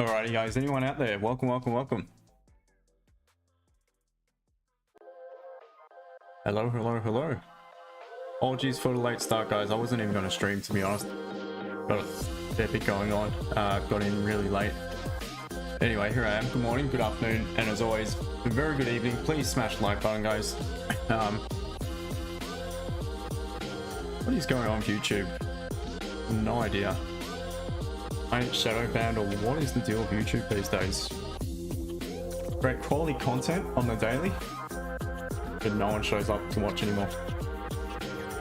Alrighty guys, anyone out there, welcome. Hello. Apologies for the late start guys, I wasn't even going to stream to be honest. Got a fair bit going on, got in really late. Anyway, here I am, good morning, good afternoon, and as always, a very good evening. Please smash the like button guys. What is going on with YouTube? No idea. I ain't shadow banned, or what is the deal with YouTube these days? Great quality content on the daily, but no one shows up to watch anymore.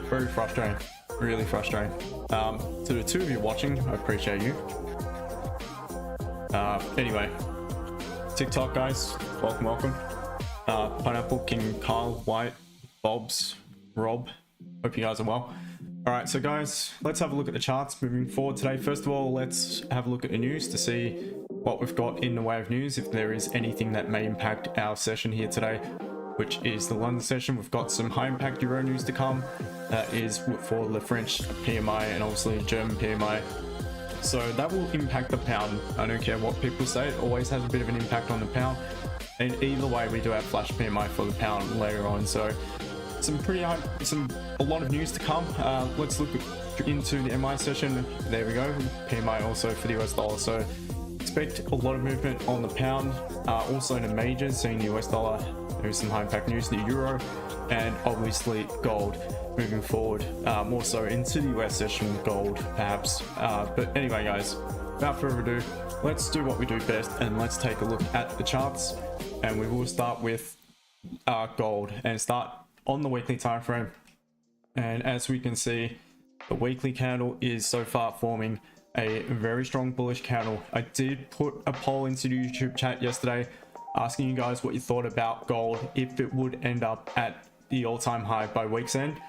Very frustrating, really frustrating. To the two of you watching, I appreciate you. Anyway, TikTok guys, welcome. Pineapple, King, Kyle, White, Bobs, Rob, hope you guys are well. Alright, so guys, let's have a look at the charts moving forward today. First of all, let's have a look at the news to see what we've got in the way of news, if there is anything that may impact our session here today, which is the London session. We've got some high impact Euro news to come. That is for the French PMI and obviously German PMI. So that will impact the pound. I don't care what people say, it always has a bit of an impact on the pound. And either way, we do have flash PMI for the pound later on. So a lot of news to come. Let's look into the MI session. There we go, PMI also for the US dollar. So expect a lot of movement on the pound, also in the majors, seeing the US dollar. There's some high impact news, the euro, and obviously gold moving forward, more so into the US session, gold perhaps. But anyway guys, without further ado, let's do what we do best and let's take a look at the charts. And we will start with gold and start on the weekly time frame. And as we can see, the weekly candle is so far forming a very strong bullish candle. I did put a poll into the YouTube chat yesterday asking you guys what you thought about gold, if it would end up at the all-time high by week's end.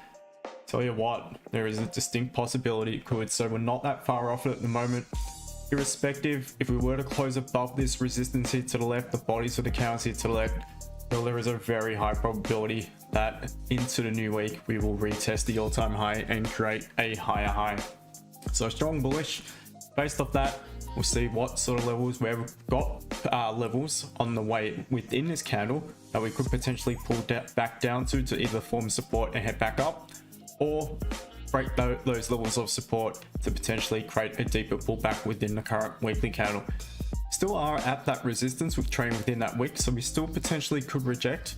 Tell you what, there is a distinct possibility it could, so we're not that far off it at the moment. Irrespective, if we were to close above this resistance here to the left, the bodies of the candles here to the left, well, there is a very high probability that into the new week we will retest the all-time high and create a higher high. So strong bullish. Based off that, we'll see what sort of levels we've got, levels on the way within this candle that we could potentially pull back down to either form support and head back up, or break those levels of support to potentially create a deeper pullback within the current weekly candle. Still are at that resistance with trading within that wick, so we still potentially could reject.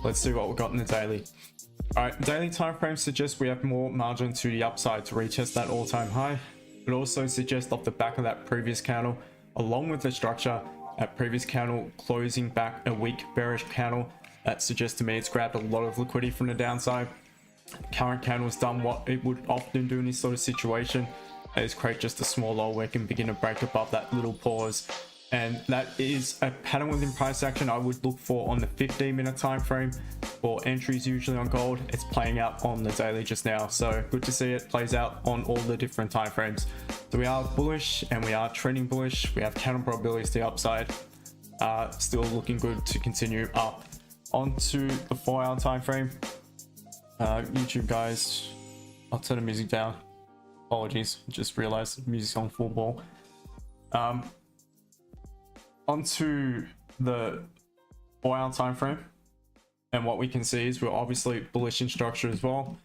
Let's see what we've got in the daily. All right, daily time frame suggests we have more margin to the upside to retest that all-time high. It also suggests off the back of that previous candle, along with the structure, that previous candle closing back a weak bearish candle, that suggests to me it's grabbed a lot of liquidity from the downside. Current candle has done what it would often do in this sort of situation, is create just a small low wick and begin to break above that little pause. And that is a pattern within price action I would look for on the 15-minute time frame for entries usually on gold. It's playing out on the daily just now, so good to see it plays out on all the different time frames. So we are bullish and we are trending bullish. We have counter probabilities to the upside, still looking good to continue up. Onto the 4-hour time frame. YouTube guys, I'll turn the music down. Apologies, just realized the music's on full ball. Onto the 4-hour time frame, and what we can see is we're obviously bullish in structure as well,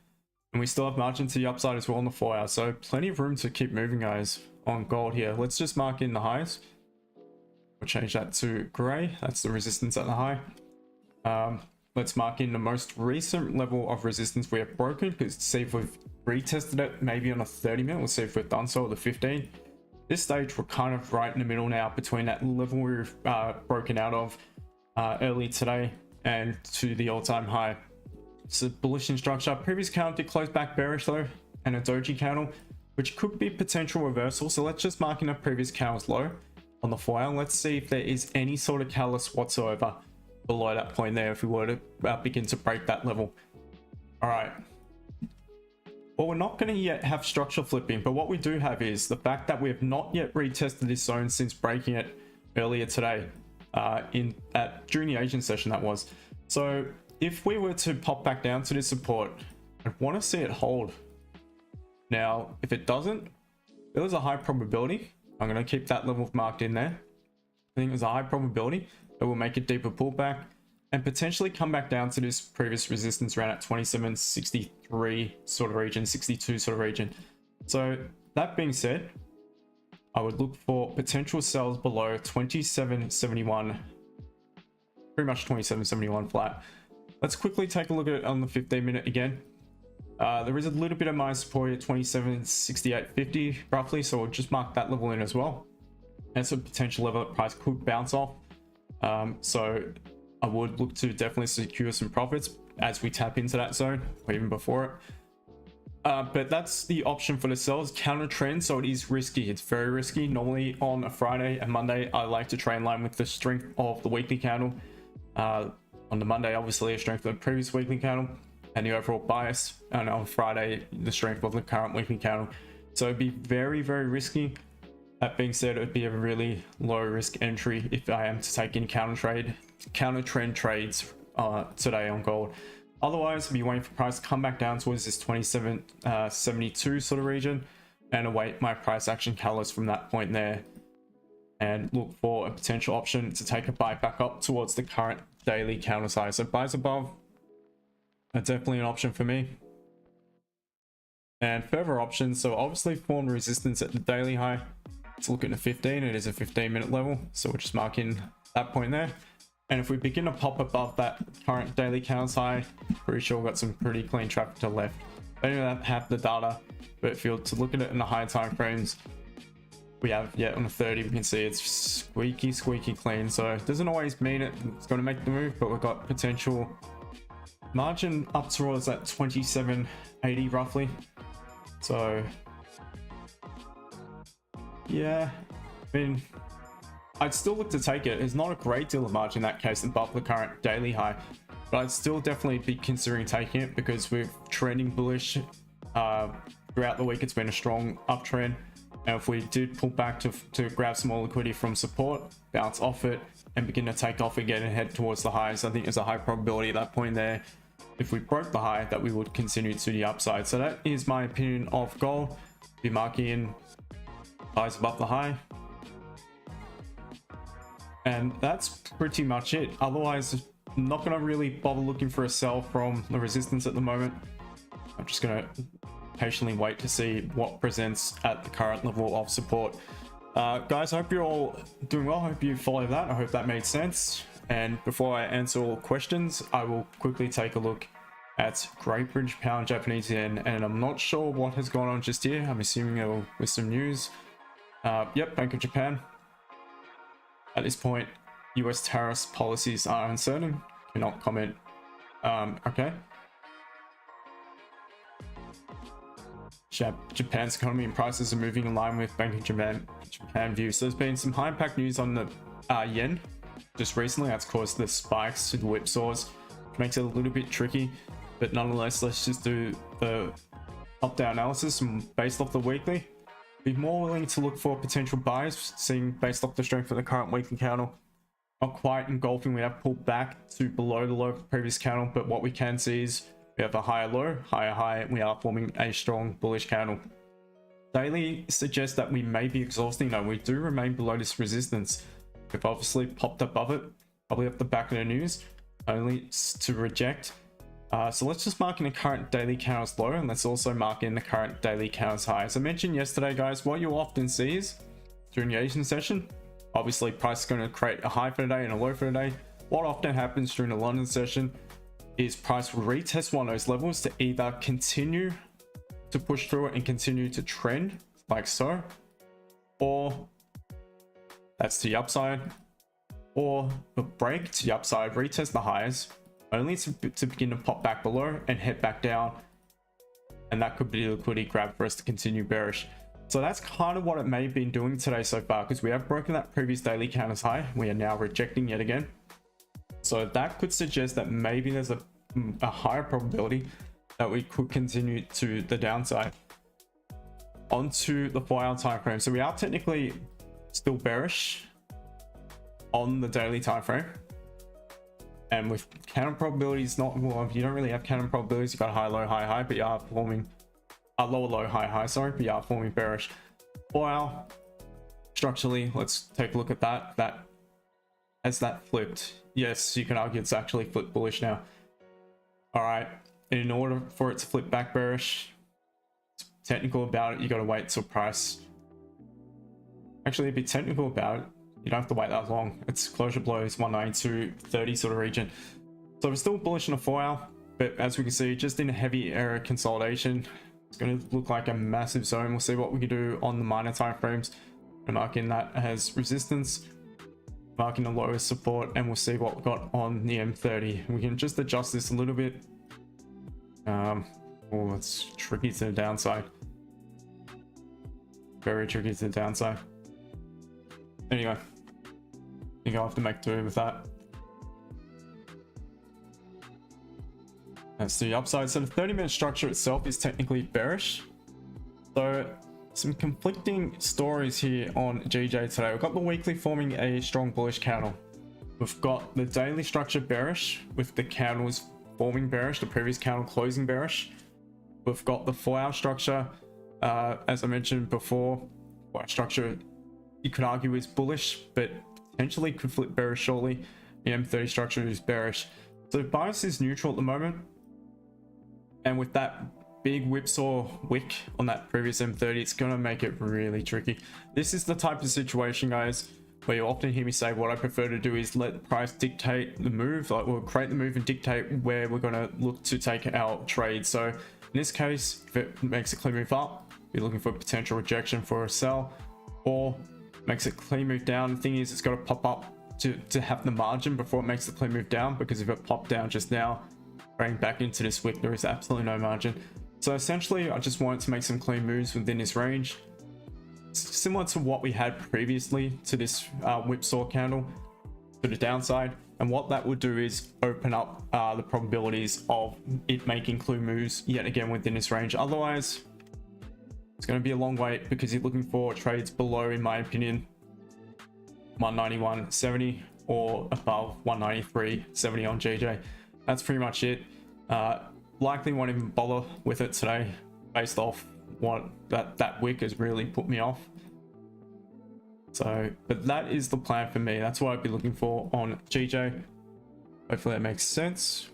and we still have margin to the upside as well on the 4 hour, so plenty of room to keep moving guys on gold here. Let's just mark in the highs. We'll change that to gray. That's the resistance at the high. Let's mark in the most recent level of resistance we have broken, because see if we've retested it maybe on a 30-minute. We'll see if we've done so at the 15. This stage we're kind of right in the middle now between that level we've broken out of early today and to the all-time high. It's a bullish in structure. Previous candle did close back bearish though, and a doji candle, which could be potential reversal. So let's just mark in a previous candle's low on the 4 hour. Let's see if there is any sort of catalyst whatsoever below that point there if we were to begin to break that level. All right. Well, we're not going to yet have structure flipping, but what we do have is the fact that we have not yet retested this zone since breaking it earlier today, during the Asian session that was. So if we were to pop back down to this support, I'd want to see it hold. Now, if it doesn't, there is a high probability. I'm going to keep that level marked in there. I think there's a high probability that we'll make a deeper pullback and potentially come back down to this previous resistance around at 27.63 sort of region, 62 sort of region. So that being said, I would look for potential sells below 27.71, pretty much 27.71 flat. Let's quickly take a look at it on the 15-minute again. There is a little bit of my support at 27.6850 roughly, so we'll just mark that level in as well. That's a potential level that price could bounce off. So I would look to definitely secure some profits as we tap into that zone or even before it. But that's the option for the sells. Counter trend, so it is risky. It's very risky. Normally on a Friday and Monday, I like to trade in line with the strength of the weekly candle. On the Monday, obviously a strength of the previous weekly candle and the overall bias, and on Friday the strength of the current weekly candle. So it'd be very, very risky. That being said, it would be a really low risk entry if I am to take in counter trend trades today on gold. Otherwise, I'll be waiting for price to come back down towards this 27.72 sort of region and await my price action catalyst from that point there, and look for a potential option to take a buy back up towards the current daily counter size. So buys above are definitely an option for me. And further options, so obviously formed resistance at the daily high. Let's look at the 15. It is a 15-minute level, so we'll just mark in that point there. And if we begin to pop above that current daily counter high, pretty sure we've got some pretty clean traffic to the left. I don't even have the data, but if you're to look at it in the higher time frames, we have, yeah, on the 30 we can see it's squeaky clean. So it doesn't always mean it's going to make the move, but we've got potential margin up towards that 27.80 roughly. So yeah, I mean, I'd still look to take it. It's not a great deal of margin in that case above the current daily high, but I'd still definitely be considering taking it because we're trending bullish throughout the week. It's been a strong uptrend, and if we did pull back to grab some more liquidity from support, bounce off it and begin to take off again and head towards the highs, I think there's a high probability at that point there, if we broke the high, that we would continue to the upside. So that is my opinion of gold. Be marking in highs above the high, and that's pretty much it. Otherwise, I'm not going to really bother looking for a sell from the resistance at the moment. I'm just going to patiently wait to see what presents at the current level of support. Guys, I hope you're all doing well. I hope you followed that. I hope that made sense. And before I answer all questions, I will quickly take a look at Great British Pound, Japanese Yen, and I'm not sure what has gone on just here. I'm assuming it'll with some news. Yep, Bank of Japan. At this point, US tariffs policies are uncertain. Cannot comment. Okay. Japan's economy and prices are moving in line with Bank of Japan views. So there's been some high impact news on the yen just recently. That's caused the spikes to the whipsaws, which makes it a little bit tricky. But nonetheless, let's just do the top-down analysis based off the weekly. Be more willing to look for potential buys, seeing based off the strength of the current weekly candle. Not quite engulfing, we have pulled back to below the low of the previous candle, but what we can see is we have a higher low, higher high, and we are forming a strong bullish candle. Daily suggests that we may be exhausting, though. We do remain below this resistance. We've obviously popped above it, probably off the back of the news, only to reject. So let's just mark in the current daily candles low, and let's also mark in the current daily candles high. As I mentioned yesterday, guys, what you'll often see is during the Asian session, obviously price is going to create a high for the day and a low for the day. What often happens during the London session is price will retest one of those levels to either continue to push through it and continue to trend like so, or that's to the upside, or a break to the upside, retest the highs, only to begin to pop back below and head back down, and that could be a liquidity grab for us to continue bearish. So that's kind of what it may have been doing today so far, because we have broken that previous daily candles high. We are now rejecting yet again, so that could suggest that maybe there's a higher probability that we could continue to the downside. Onto the 4-hour time frame, so we are technically still bearish on the daily time frame. And with counter probabilities, not, well, you don't really have counter probabilities. You've got high, low, high, high, but you are forming a lower, low, high, high, sorry, but you are forming bearish. 4 hour structurally, let's take a look at that. That Has that flipped? Yes, you can argue it's actually flipped bullish now. All right, in order for it to flip back bearish, it's technical about it, you got to wait till price. Actually, be technical about it, you don't have to wait that long. Its closure below is 192.30 sort of region. So we're still bullish on a 4 hour, but as we can see, just in a heavy area consolidation, it's going to look like a massive zone. We'll see what we can do on the minor time frames. I'm marking that as resistance, marking the lowest support, and we'll see what we got on the M30. We can just adjust this a little bit. Oh, it's tricky to the downside. Very tricky to the downside. Anyway, I think I'll have to make do with that. That's the upside. So the 30-minute structure itself is technically bearish. So some conflicting stories here on GJ today. We've got the weekly forming a strong bullish candle. We've got the daily structure bearish with the candles forming bearish, the previous candle closing bearish. We've got the 4 hour structure, as I mentioned before. 4 hour structure, you could argue is bullish, but potentially could flip bearish shortly. The M30 structure is bearish. So bias is neutral at the moment. And with that big whipsaw wick on that previous M30, it's going to make it really tricky. This is the type of situation, guys, where you often hear me say what I prefer to do is let price dictate the move. Like, we'll create the move and dictate where we're going to look to take our trade. So in this case, if it makes a clean move up, you're looking for a potential rejection for a sell, or makes a clean move down. The thing is, it's got to pop up to have the margin before it makes the clean move down, because if it popped down just now, going back into this wick, there is absolutely no margin. So essentially, I just wanted to make some clean moves within this range, similar to what we had previously to this whipsaw candle to the downside. And what that would do is open up the probabilities of it making clean moves yet again within this range. Otherwise, it's going to be a long wait, because you're looking for trades below, in my opinion, 191.70 or above 193.70 on GJ. That's pretty much it. Likely won't even bother with it today, based off what that wick has really put me off. So, but that is the plan for me. That's what I'd be looking for on GJ. Hopefully that makes sense.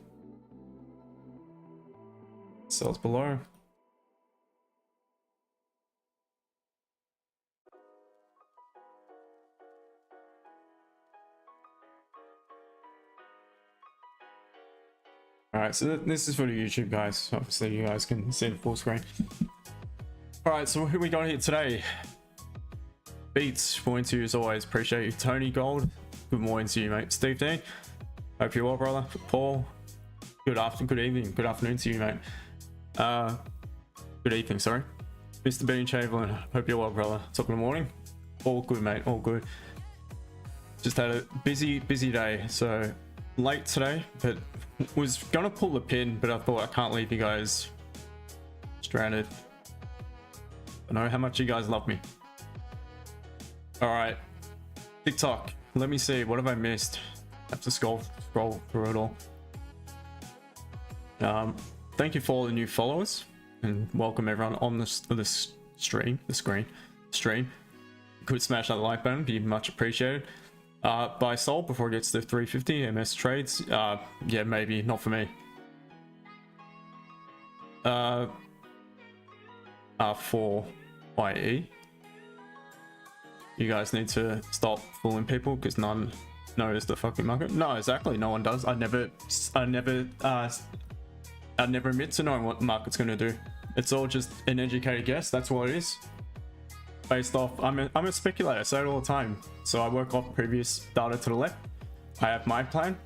Sells below. All right, so this is for the YouTube guys. Obviously, you guys can see the full screen. All right, so who we got here today? Beats, morning to you as always. Appreciate you. Tony Gold, good morning to you, mate. Steve D, hope you're well, brother. Paul, good evening, good afternoon to you, mate. Good evening, sorry. Mr. Bean Chamberlain, hope you're well, brother. Top of the morning. All good, mate. All good. Just had a busy day, so late today, but was gonna pull the pin, but I thought I can't leave you guys stranded. I know how much you guys love me. All right, TikTok, let me see, what have I missed? I have to scroll through it all. Thank you for all the new followers, and welcome everyone on this stream. Could smash that like button, be much appreciated. Buy sold before it gets to 350 MS trades. Yeah, maybe not for me. For YE, you guys need to stop fooling people, because none knows the fucking market. No, exactly, no one does. I never admit to knowing what the market's going to do. It's all just an educated guess. That's what it is. Based off, I'm a speculator, I say it all the time. So I work off previous data to the left. I have my plan,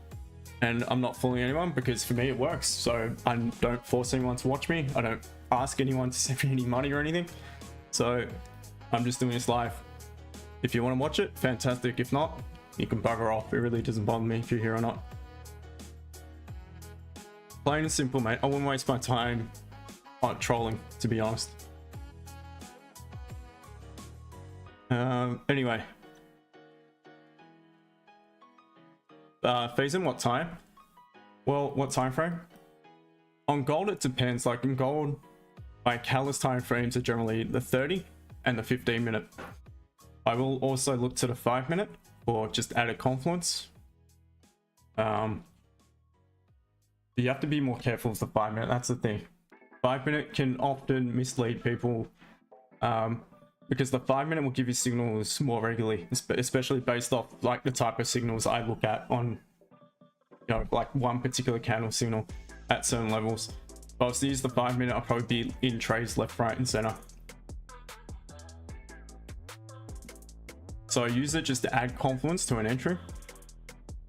and I'm not fooling anyone, because for me it works. So I don't force anyone to watch me. I don't ask anyone to send me any money or anything. So I'm just doing this live. If you want to watch it, fantastic. If not, you can bugger off. It really doesn't bother me if you're here or not. Plain and simple, mate. I wouldn't waste my time on trolling, to be honest. Anyway, Faison, what time? Well, what time frame? On gold, it depends. Like in gold, my catalyst time frames are generally the 30 and the 15 minute. I will also look to the 5 minute for just added confluence, You have to be more careful with the 5 minute. That's the thing. 5 minute can often mislead people, because the 5 minute will give you signals more regularly, especially based off like the type of signals I look at on, you know, like one particular candle signal at certain levels. If I was to use the 5 minute, I'll probably be in trades left, right, and center. So I use it just to add confluence to an entry,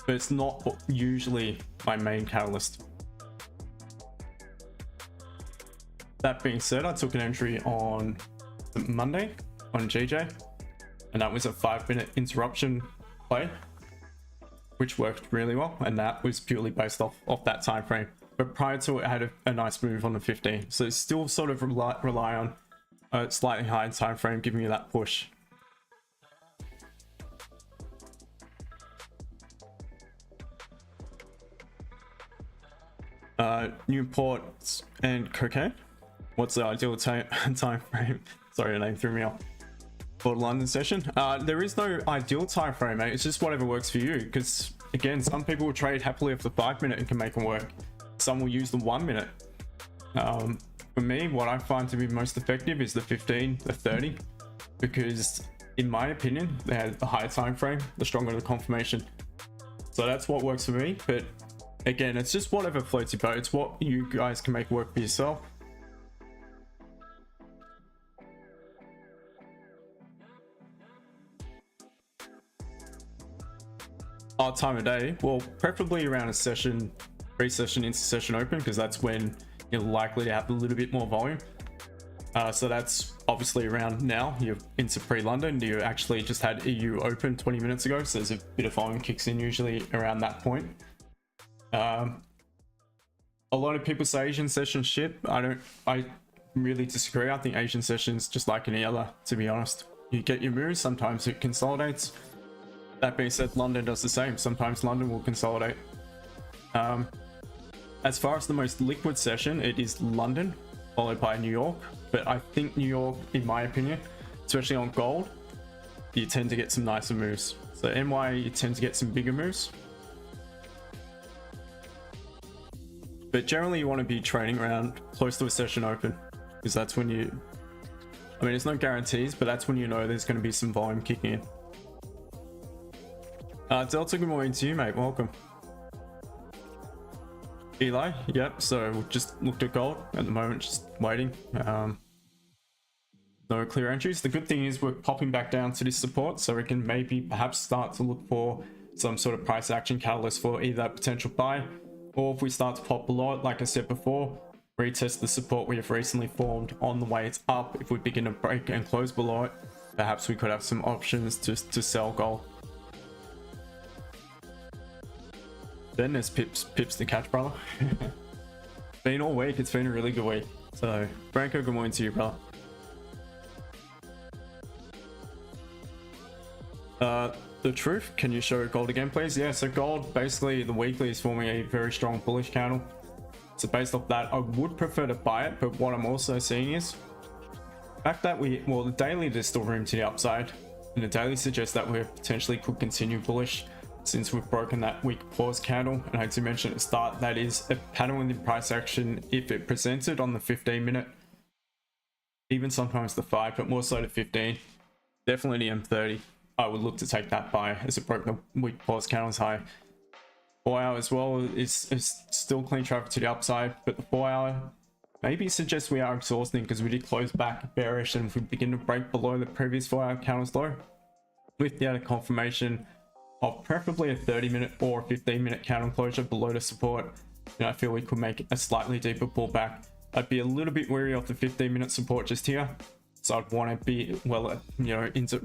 but it's not usually my main catalyst. That being said, I took an entry on Monday on GJ, and that was a 5 minute interruption play, which worked really well, and that was purely based off that time frame. But prior to it, I had a nice move on the 15, so it's still sort of rely on a slightly higher time frame giving you that push. Newport and cocaine. What's the ideal time frame? Sorry, the name threw me off. For the London session, there is no ideal time frame, mate. It's just whatever works for you. Because again, some people will trade happily off the 5 minute and can make them work. Some will use the 1 minute. For me, what I find to be most effective is the 15, the 30, because in my opinion, they have a higher time frame, the stronger the confirmation. So that's what works for me. But again, it's just whatever floats your boat. It's what you guys can make work for yourself. Our time of day, well, preferably around a session, pre-session into session open, because that's when you're likely to have a little bit more volume. So that's obviously around now. You're into pre-London. You actually just had EU open 20 minutes ago, so there's a bit of volume kicks in usually around that point. A lot of people say Asian sessions shit. I really disagree. I think Asian sessions just like any other, to be honest. You get your moves, sometimes it consolidates. That being said, London does the same. Sometimes London will consolidate. As far as the most liquid session, it is London, followed by New York. But I think New York, in my opinion, especially on gold, you tend to get some nicer moves. So NY, you tend to get some bigger moves. But generally you want to be trading around close to a session open, because that's when you, I mean, there's no guarantees, but that's when you know there's going to be some volume kicking in. Delta, good morning to you, mate. Welcome. Eli, yep. So we just looked at gold at the moment, just waiting. No clear entries. The good thing is we're popping back down to this support, so we can maybe perhaps start to look for some sort of price action catalyst for either a potential buy, or if we start to pop below it, like I said before, retest the support we have recently formed on the way it's up. If we begin to break and close below it, perhaps we could have some options to sell gold. Then there's pips to catch, brother. Been all week. It's been a really good week. So Branko, good morning to you, brother. The truth, can you show gold again, please? Yeah, so gold, basically the weekly is forming a very strong bullish candle. So based off that, I would prefer to buy it, but what I'm also seeing is the fact that the daily, there's still room to the upside, and the daily suggests that we potentially could continue bullish since we've broken that weak pause candle. And I had to mention at the start, that is a pattern within price action if it presented on the 15 minute, even sometimes the 5, but more so the 15, definitely the M30. I would look to take that buy as it broke the weak pause candles high. 4 hour as well is still clean traffic to the upside, but the 4 hour maybe suggests we are exhausting, because we did close back bearish, and if we begin to break below the previous 4 hour candles low with the added confirmation of preferably a 30 minute or a 15 minute candle closure below the support, I feel we could make a slightly deeper pullback. I'd be a little bit wary of the 15 minute support just here, so I'd want to be well, into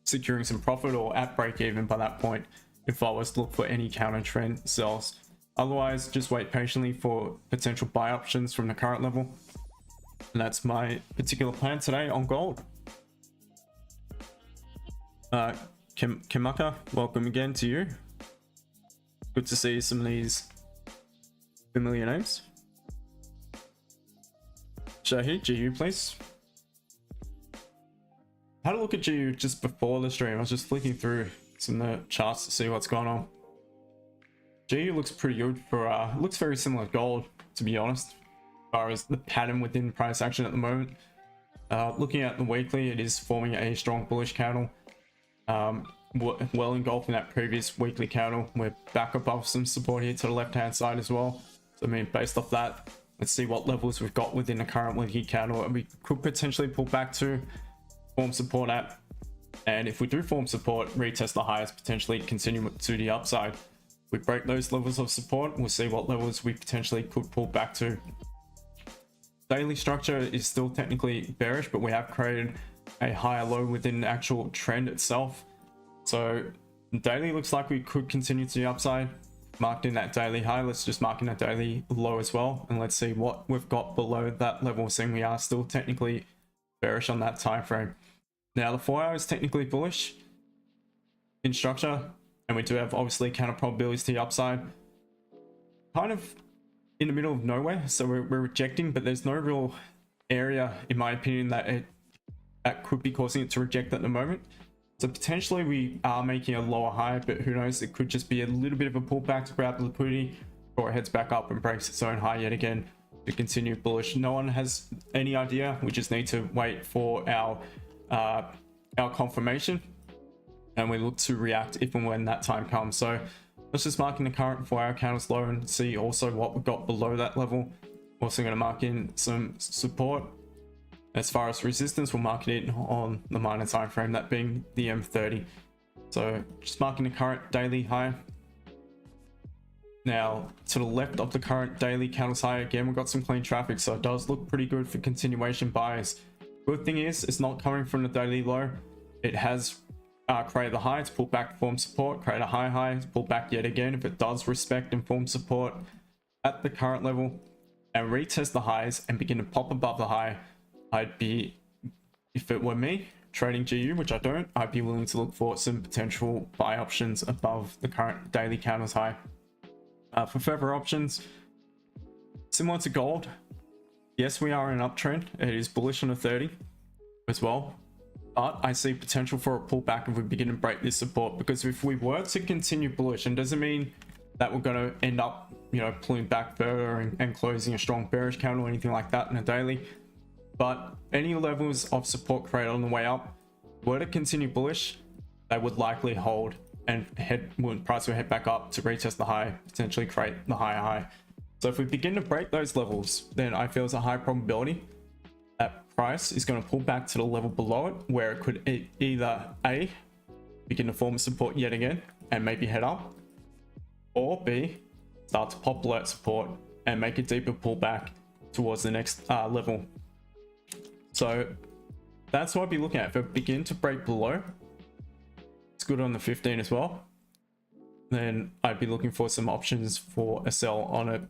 securing some profit or at break even by that point if I was to look for any counter trend sells. Otherwise, just wait patiently for potential buy options from the current level, and that's my particular plan today on gold. Kimaka, welcome again to you. Good to see some of these familiar names. Shahid, GU, please. I had a look at GU just before the stream. I was just flicking through some of the charts to see what's going on. GU looks pretty good for looks very similar to gold, to be honest, as far as the pattern within price action at the moment. Looking at the weekly, it is forming a strong bullish candle, well engulfed in that previous weekly candle. We're back above some support here to the left hand side as well. So I mean, based off that, let's see what levels we've got within the current weekly candle, and we could potentially pull back to form support at. And if we do form support, retest the highs, potentially continue to the upside. We break those levels of support, we'll see what levels we potentially could pull back to. Daily structure is still technically bearish, but we have created a higher low within the actual trend itself. So daily looks like we could continue to the upside. Marked in that daily high, let's just mark in that daily low as well, and let's see what we've got below that level, seeing we are still technically bearish on that time frame. Now the 4 hour is technically bullish in structure, and we do have obviously counter probabilities to the upside, kind of in the middle of nowhere. So we're rejecting, but there's no real area, in my opinion, that could be causing it to reject at the moment. So potentially we are making a lower high, but who knows, it could just be a little bit of a pullback to grab the liquidity, or it heads back up and breaks its own high yet again to continue bullish. No one has any idea. We just need to wait for our confirmation, and we look to react if and when that time comes. So let's just mark in the current 4 hour candles low and see also what we've got below that level. Also going to mark in some support. As far as resistance, we'll mark it in on the minor time frame, that being the M30. So just marking the current daily high. Now to the left of the current daily candles high, again we've got some clean traffic, so it does look pretty good for continuation buys. Good thing is it's not coming from the daily low. It has created the high, it's pulled back, form support, create a high, it's pulled back yet again. If it does respect and form support at the current level and retest the highs and begin to pop above the high, I'd be, if it were me trading GU, which I don't, I'd be willing to look for some potential buy options above the current daily candles high. For further options, similar to gold, yes, we are in an uptrend. It is bullish on a 30 as well, but I see potential for a pullback if we begin to break this support, because if we were to continue bullish, and doesn't mean that we're going to end up, you know, pulling back further and closing a strong bearish candle or anything like that in a daily, but any levels of support created on the way up were to continue bullish, they would likely hold, and price will head back up to retest the high, potentially create the higher high. So if we begin to break those levels, then I feel there's a high probability that price is going to pull back to the level below it, where it could either A, begin to form support yet again and maybe head up, or B, start to pop alert support and make a deeper pullback towards the next level. So that's what I'd be looking at. If it begin to break below, it's good on the 15 as well, then I'd be looking for some options for a sell on it,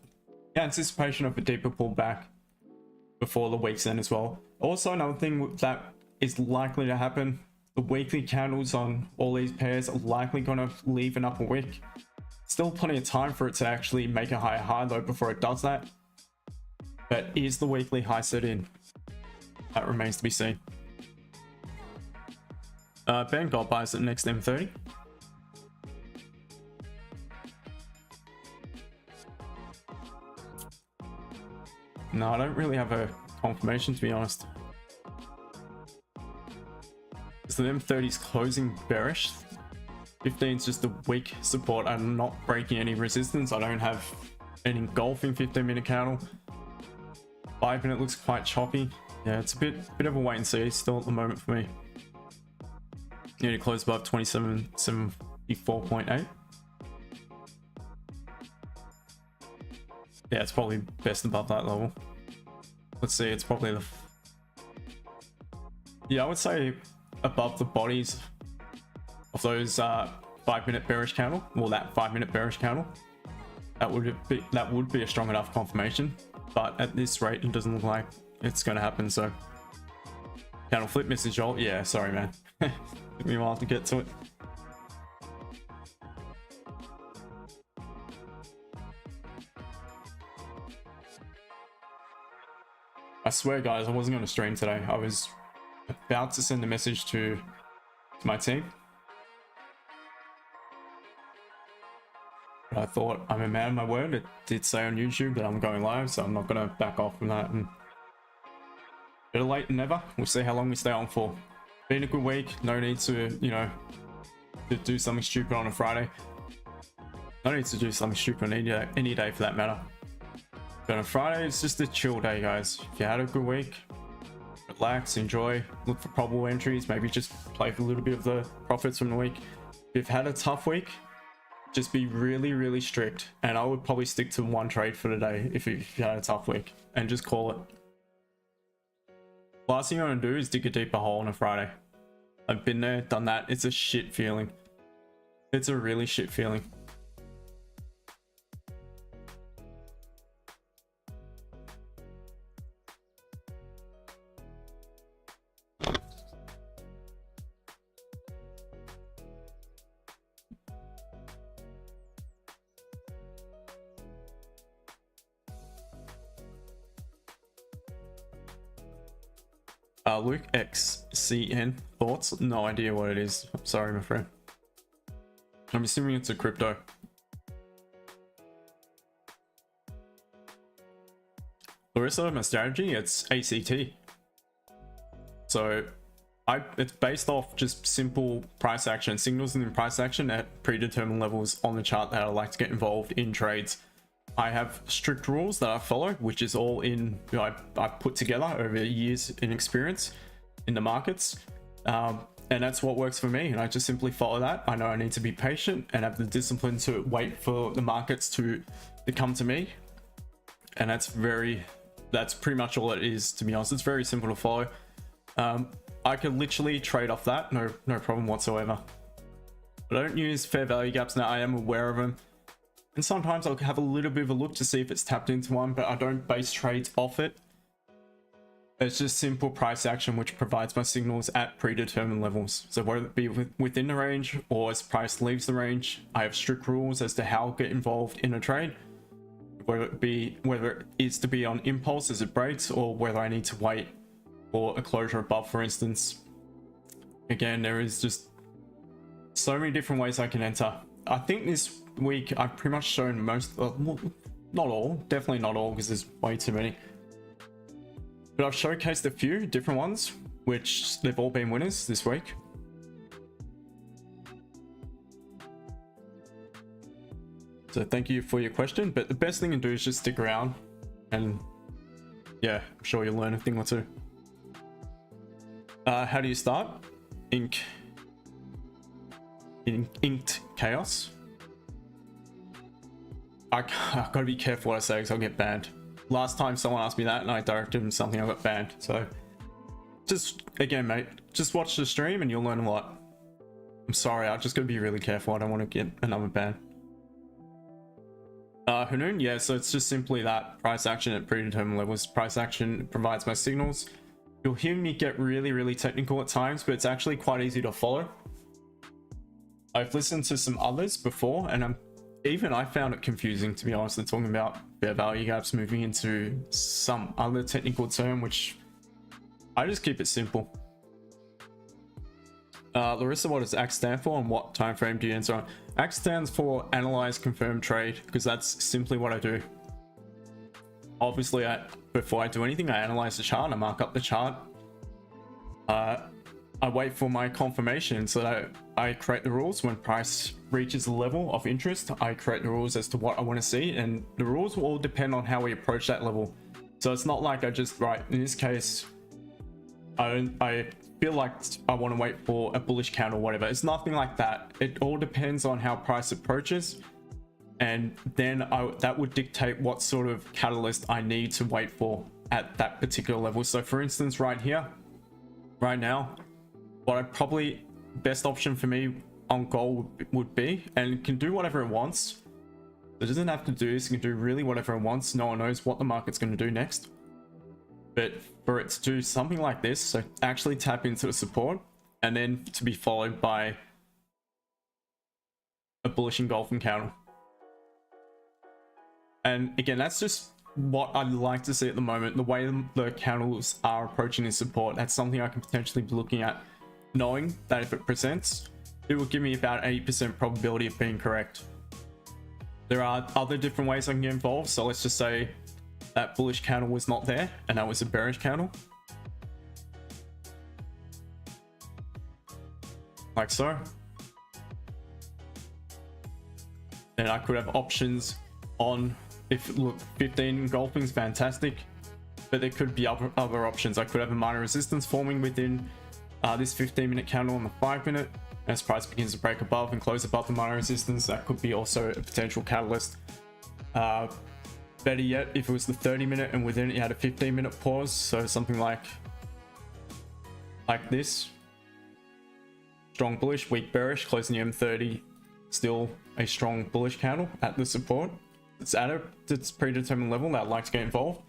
in anticipation of a deeper pullback before the week's end as well. Also, another thing that is likely to happen, the weekly candles on all these pairs are likely going to leave an upper wick. Still plenty of time for it to actually make a higher high though before it does that, but is the weekly high set in? That remains to be seen. Vanguard buys at next M30. No, I don't really have a confirmation, to be honest. So the M30 is closing bearish. 15 is just a weak support. I'm not breaking any resistance. I don't have an engulfing 15-minute candle. 5-minute looks quite choppy. Yeah, it's a bit of a wait and see still at the moment for me. Need to close above 2774.8. Yeah, it's probably best above that level. Let's see, it's probably the... Yeah, I would say above the bodies of those 5-minute bearish candle, or that 5-minute bearish candle. That would be a strong enough confirmation, but at this rate, it doesn't look like it's going to happen. So, candle flip, Mrs. Joel. Yeah, sorry, man. Took me a while to get to it. I swear, guys, I wasn't going to stream today. I was about to send a message to my team. But I thought, I'm a man of my word. It did say on YouTube that I'm going live, so I'm not going to back off from that. And better late than never. We'll see how long we stay on for. Been a good week. No need to, you know, to do something stupid on a Friday. No need to do something stupid on any day for that matter. But on Friday, it's just a chill day, guys. If you had a good week, relax, enjoy, look for probable entries, maybe just play for a little bit of the profits from the week. If you've had a tough week, just be really, really strict. And I would probably stick to one trade for the day if you had a tough week and just call it. Last thing you want to do is dig a deeper hole on a Friday. I've been there, done that. It's a shit feeling. It's a really shit feeling. Luke XCN, thoughts? No idea what it is. I'm sorry, my friend. I'm assuming it's a crypto. Larissa, my strategy, it's A.C.T. So it's based off just simple price action, signals and price action at predetermined levels on the chart that I like to get involved in trades. I have strict rules that I follow, which is all in, you know, I've put together over years in experience in the markets. And that's what works for me. And I just simply follow that. I know I need to be patient and have the discipline to wait for the markets to come to me. And that's pretty much all it is, to be honest. It's very simple to follow. I could literally trade off that. No problem whatsoever. But I don't use fair value gaps now. I am aware of them. And sometimes I'll have a little bit of a look to see if it's tapped into one, but I don't base trades off it. It's just simple price action, which provides my signals at predetermined levels. So whether it be within the range or as price leaves the range, I have strict rules as to how I'll get involved in a trade. Whether it is to be on impulse as it breaks, or whether I need to wait for a closure above, for instance. Again, there is just so many different ways I can enter. I think this week I've pretty much shown most, not all, definitely not all, because there's way too many, but I've showcased a few different ones, which they've all been winners this week. So thank you for your question, but the best thing to do is just stick around, and yeah, I'm sure you'll learn a thing or two. How do you start? Inked chaos. I've got to be careful what I say because I'll get banned. Last time someone asked me that and I directed them something, I got banned. So just, again, mate, just watch the stream and you'll learn a lot. I'm sorry, I've just got to be really careful. I don't want to get another ban. Hanoon, yeah, so it's just simply that price action at predetermined levels. Price action provides my signals. You'll hear me get really, really technical at times, but it's actually quite easy to follow. I've listened to some others before, and I found it confusing, to be honest. They're talking about fair value gaps, moving into some other technical term, which I just keep it simple. Larissa, what does ACT stand for and what time frame do you answer on? ACT stands for Analyze, Confirm, Trade, because that's simply what I do. Obviously, before I do anything, I analyze the chart, I mark up the chart. I wait for my confirmation, so that I create the rules. When price reaches the level of interest, I create the rules as to what I want to see, and the rules will all depend on how we approach that level. So it's not like I just write, in this case, I feel like I want to wait for a bullish candle or whatever. It's nothing like that. It all depends on how price approaches, and then that would dictate what sort of catalyst I need to wait for at that particular level. So for instance, right here, right now, what I probably best option for me on gold would be, and it can do whatever it wants. It doesn't have to do this, it can do really whatever it wants. No one knows what the market's going to do next. But for it to do something like this, so actually tap into the support, and then to be followed by a bullish engulfing candle. And again, that's just what I'd like to see at the moment. The way the candles are approaching this support, that's something I can potentially be looking at, knowing that if it presents, it will give me about 80% probability of being correct. There are other different ways I can get involved. So let's just say that bullish candle was not there and that was a bearish candle. Like so. And I could have options on, if look, 15 engulfing is fantastic, but there could be other options. I could have a minor resistance forming within this 15-minute candle on the 5-minute. As price begins to break above and close above the minor resistance, that could be also a potential catalyst. Better yet, if it was the 30-minute and within it you had a 15-minute pause, so something like this. Strong bullish, weak bearish, closing the M30, still a strong bullish candle at the support. It's at its predetermined level that I'd like to get involved.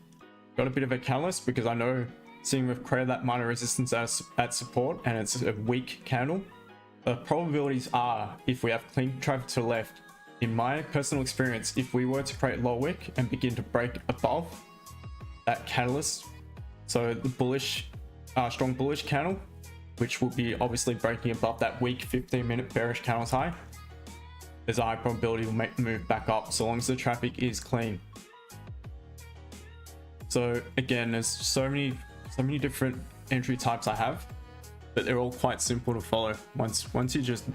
Got a bit of a catalyst because I know seeing we've created that minor resistance at support and it's a weak candle. The probabilities are, if we have clean traffic to the left, in my personal experience, if we were to create low wick and begin to break above that catalyst, so the bullish, strong bullish candle, which will be obviously breaking above that weak 15-minute bearish candle's high, there's a high probability we'll make the move back up so long as the traffic is clean. So again, there's so many different entry types I have, but they're all quite simple to follow. Once you just,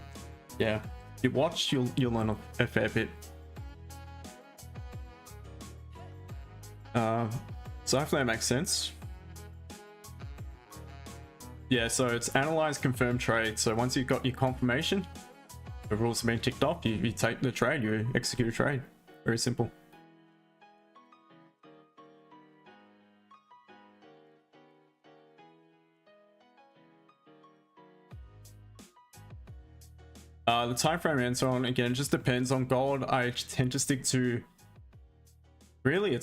yeah, you watch, you'll learn a fair bit. So hopefully that makes sense. Yeah, so it's analyze, confirm, trade. So once you've got your confirmation, the rules have been ticked off, you take the trade, you execute a trade. Very simple. The time frame and so on, again, just depends on gold. I tend to stick to, really,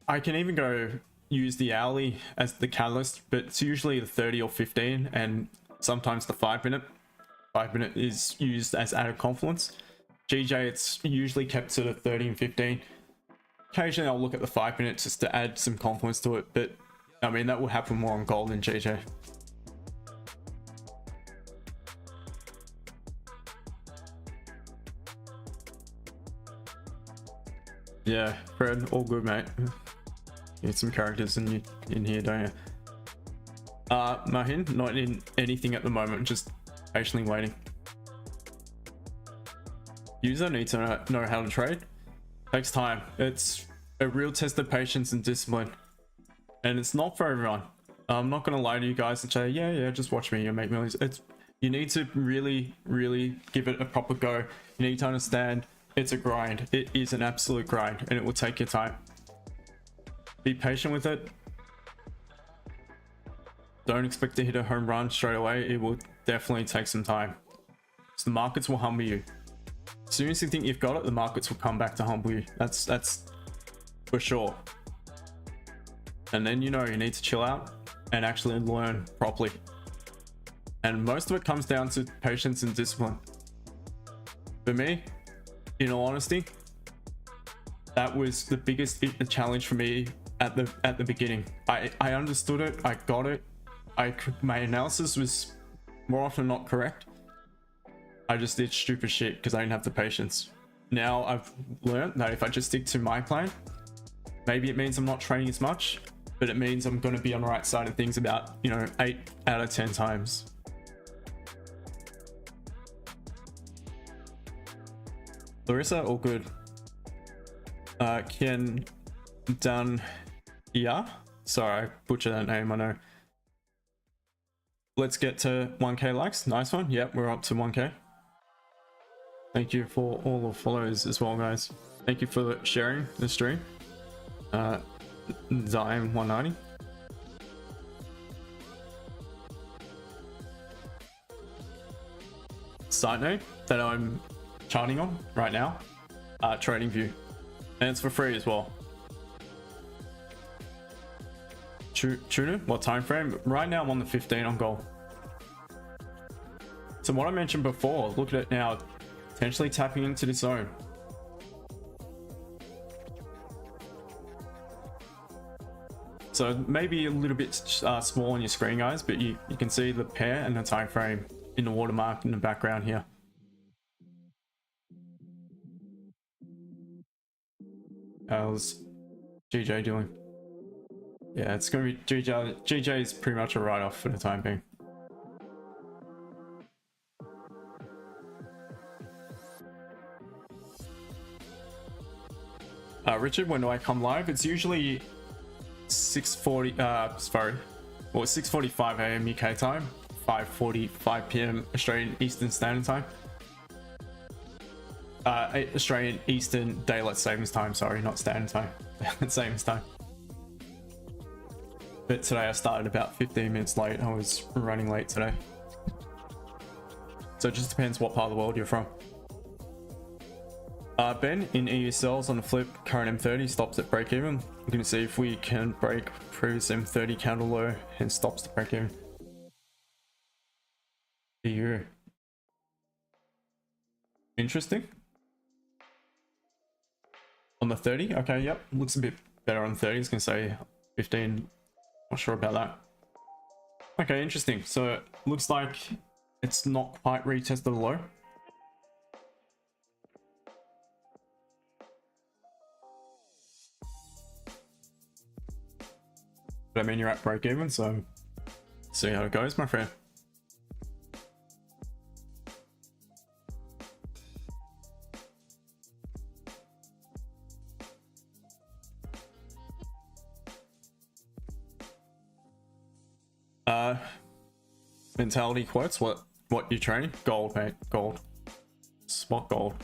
I can even go use the hourly as the catalyst, but it's usually the 30 or 15 and sometimes the 5-minute. 5-minute is used as added confluence. GJ, it's usually kept to the 30 and 15. Occasionally I'll look at the 5-minute just to add some confluence to it, but I mean, that will happen more on gold than GJ. Yeah, Fred, all good, mate. You need some characters in here, don't you? Mahin, not in anything at the moment, just patiently waiting. User needs to know how to trade. Takes time. It's a real test of patience and discipline, and it's not for everyone. I'm not gonna lie to you guys and say, yeah, just watch me, you'll make millions. You need to really give it a proper go. You need to understand it's a grind. It is an absolute grind, and it will take your time. Be patient with it. Don't expect to hit a home run straight away. It will definitely take some time. So the markets will humble you. As soon as you think you've got it, the markets will come back to humble you. That's for sure. And then you need to chill out and actually learn properly. And most of it comes down to patience and discipline. For me, in all honesty, that was the biggest challenge for me at the beginning. I understood it, I got it. My analysis was more often not correct. I just did stupid shit because I didn't have the patience. Now I've learned that if I just stick to my plan, maybe it means I'm not training as much, but it means I'm going to be on the right side of things about 8 out of 10 times. Larissa, all good. Ken done, yeah, sorry, I butchered that name, I know. Let's get to 1k likes. Nice one. Yep, we're up to 1k. Thank you for all the follows as well, guys. Thank you for sharing the stream. Dime 190. Side note that I'm charting on right now, Trading View, and it's for free as well. Tuna, what time frame? Right now I'm on the 15 on gold. So what I mentioned before, look at it now, potentially tapping into this zone. So maybe a little bit small on your screen, guys, but you can see the pair and the time frame in the watermark in the background here. How's GJ doing? Yeah, it's gonna be GJ is pretty much a write-off for the time being. Richard, when do I come live? It's usually 6:40. Sorry, well, 6:45 a.m. UK time, 5:45 p.m. Australian Eastern Standard Time. Australian Eastern Daylight Savings Time. Sorry, not Standard Time. Savings Time. But today I started about 15 minutes late. I was running late today. So it just depends what part of the world you're from. Ben, in EU sells on the flip, current M30 stops at break even. We're going to see if we can break previous M30 candle low and stops the break even. EU. Interesting. On the 30, okay, yep, looks a bit better on 30. I was going to say 15, not sure about that. Okay, interesting. So looks like it's not quite retested the low. But I mean, you're at break even, so see how it goes, my friend. Mentality quotes, what you training? Gold, mate, gold. Spot gold.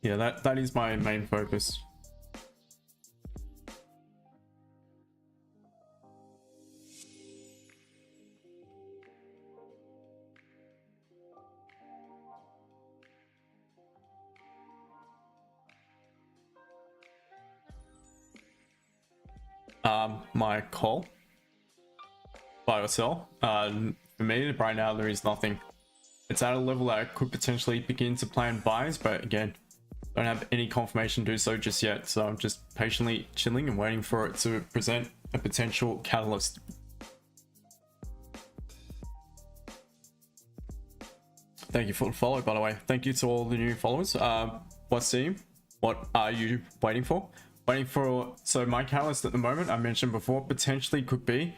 Yeah, that is my main focus. My call, buy or sell. For me right now there is nothing. It's at a level that I could potentially begin to plan buys, but again, don't have any confirmation to do so just yet. So I'm just patiently chilling and waiting for it to present a potential catalyst. Thank you for the follow, by the way. Thank you to all the new followers. What's team? What are you waiting for? Waiting for, so my catalyst at the moment, I mentioned before, potentially could be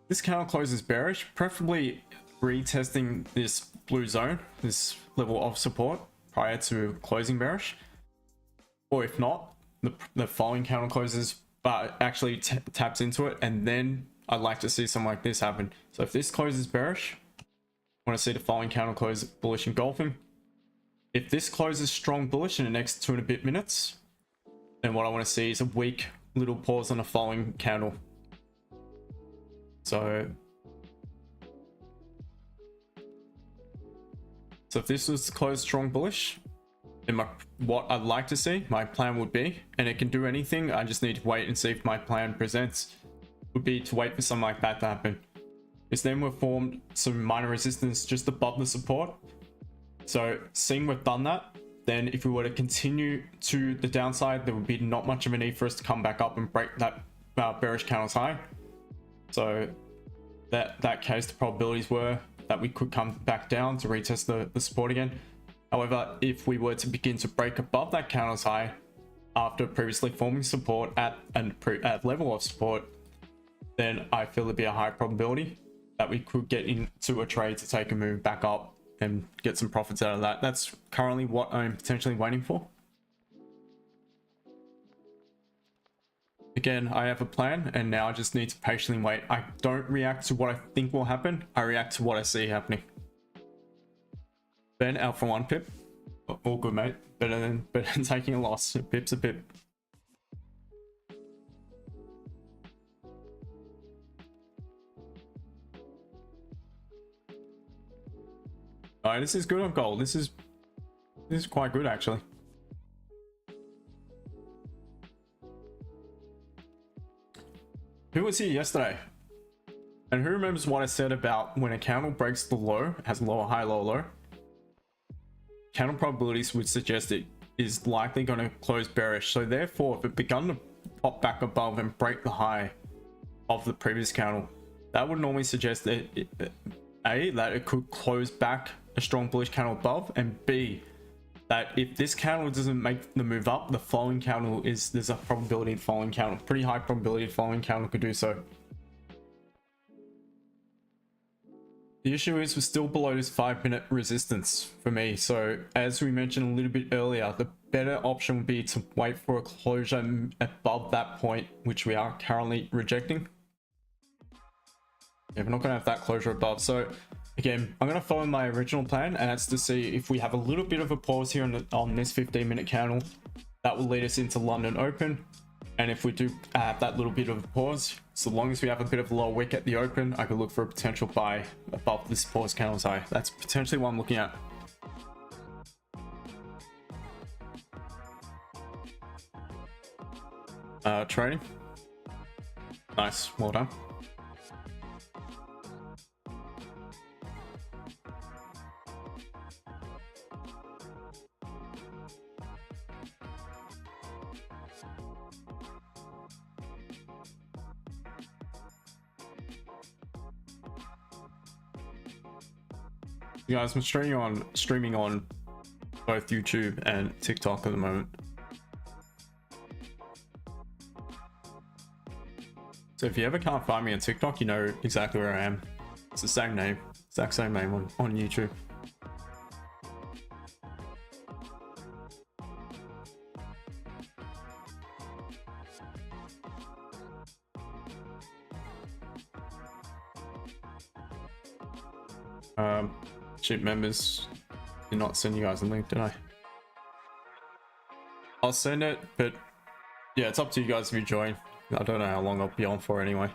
this candle closes bearish, preferably retesting this blue zone, this level of support prior to closing bearish. Or if not, the following candle closes, but actually taps into it, and then I'd like to see something like this happen. So if this closes bearish, I want to see the following candle close bullish engulfing. If this closes strong bullish in the next 2 and a bit minutes, then what I want to see is a weak little pause on the following candle. So if this was closed strong bullish, then what I'd like to see, my plan would be, and it can do anything, I just need to wait and see if my plan presents, would be to wait for something like that to happen. Because then we've formed some minor resistance just above the support. So seeing we've done that, then if we were to continue to the downside, there would be not much of a need for us to come back up and break that bearish candle's high. So that case, the probabilities were that we could come back down to retest the support again. However, if we were to begin to break above that candle's high after previously forming support at level of support, then I feel there'd be a high probability that we could get into a trade to take a move back up and get some profits out of that. That's currently what I'm potentially waiting for. Again, I have a plan, and now I just need to patiently wait. I don't react to what I think will happen. I react to what I see happening. Ben, out for 1 pip. All good, mate. Better than taking a loss. A pip's a pip. Alright, this is good on gold. This is quite good actually. Who was here yesterday? And who remembers what I said about when a candle breaks the low, has lower high, lower low? Candle probabilities would suggest it is likely going to close bearish. So therefore, if it begun to pop back above and break the high of the previous candle, that would normally suggest that that it could close back a strong bullish candle above, and B, that if this candle doesn't make the move up, the following candle there's a probability the following candle, pretty high probability the following candle could do so. The issue is we're still below this 5-minute resistance for me. So as we mentioned a little bit earlier, the better option would be to wait for a closure above that point, which we are currently rejecting. Yeah, we're not going to have that closure above. So again, I'm going to follow my original plan, and that's to see if we have a little bit of a pause here on this 15-minute candle. That will lead us into London Open. And if we do have that little bit of a pause, so long as we have a bit of a low wick at the open, I could look for a potential buy above this pause candle's high. That's potentially what I'm looking at. Trading. Nice, well done. You guys, I'm streaming on both YouTube and TikTok at the moment. So if you ever can't find me on TikTok, you know exactly where I am. It's the same name, exact same name on YouTube. Shit, members did not send you guys a link, did I? I'll send it, but yeah, it's up to you guys if you join. I don't know how long I'll be on for anyway.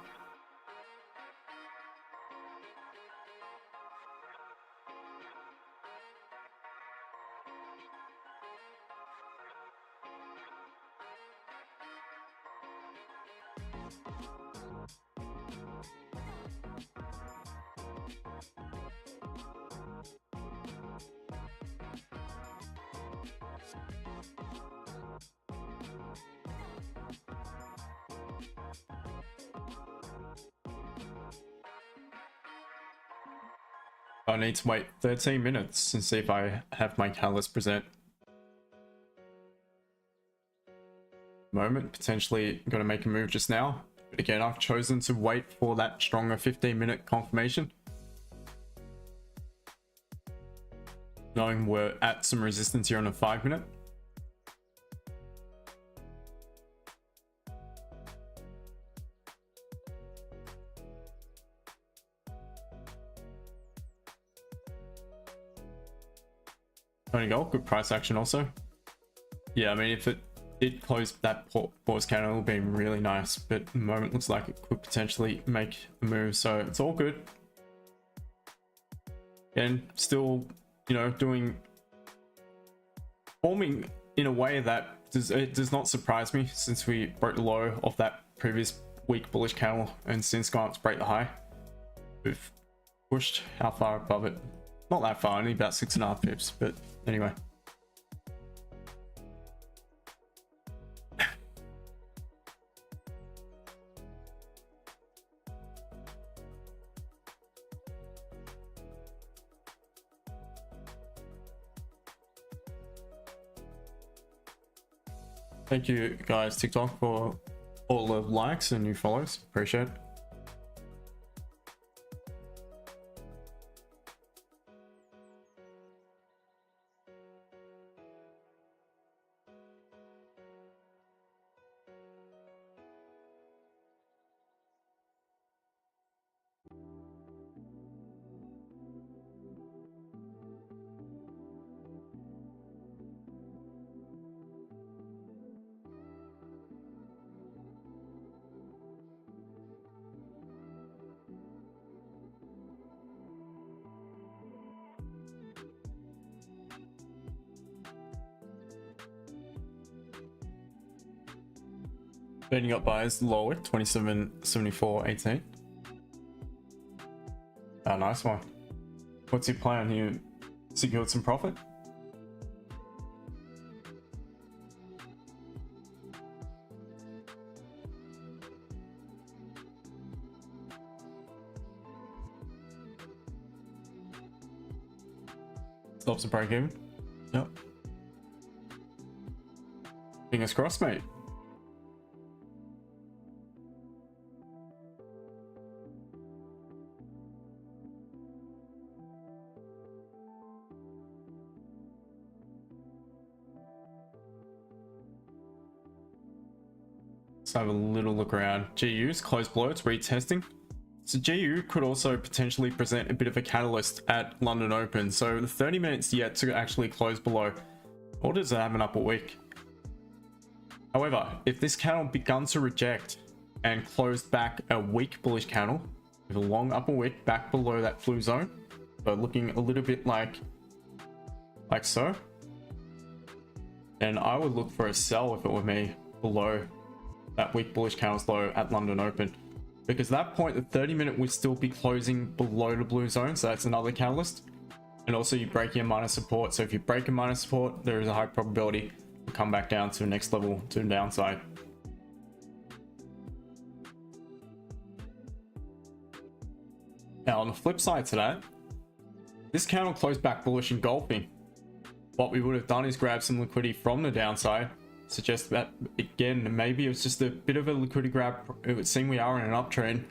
I need to wait 13 minutes and see if I have my catalyst present. Moment, potentially going to make a move just now. But again, I've chosen to wait for that stronger 15-minute confirmation, knowing we're at some resistance here on a 5-minute. Only gold, good price action also. Yeah, I mean, if it did close that pause candle, it would be really nice, but at the moment looks like it could potentially make a move, so it's all good. And still, you know, forming in a way that it does not surprise me, since we broke the low of that previous weak bullish candle and since gone up to break the high. We've pushed how far above it? Not that far, only about 6.5 pips, but anyway. Thank you guys, TikTok, for all the likes and new follows. Appreciate it. Burning up buyers lower, 27.74.18. Oh, nice one. What's your plan? You secured some profit? Stops the break even. Yep. Fingers crossed, mate. Let's have a little look around. GU's close below, it's retesting. So GU could also potentially present a bit of a catalyst at London Open. So the 30 minutes yet to actually close below. Orders are having up a week. However, if this candle begun to reject and closed back a weak bullish candle with a long upper wick back below that blue zone, so looking a little bit like so, then I would look for a sell if it were me below that weak bullish candle's low at London Open, because at that point the 30-minute would still be closing below the blue zone, so that's another catalyst. And also you breaking a minor support, so if you break a minor support, there is a high probability to come back down to the next level to the downside. Now on the flip side to that, this candle closed back bullish engulfing. What we would have done is grab some liquidity from the downside. Suggest that again, maybe it was just a bit of a liquidity grab. It would seem we are in an uptrend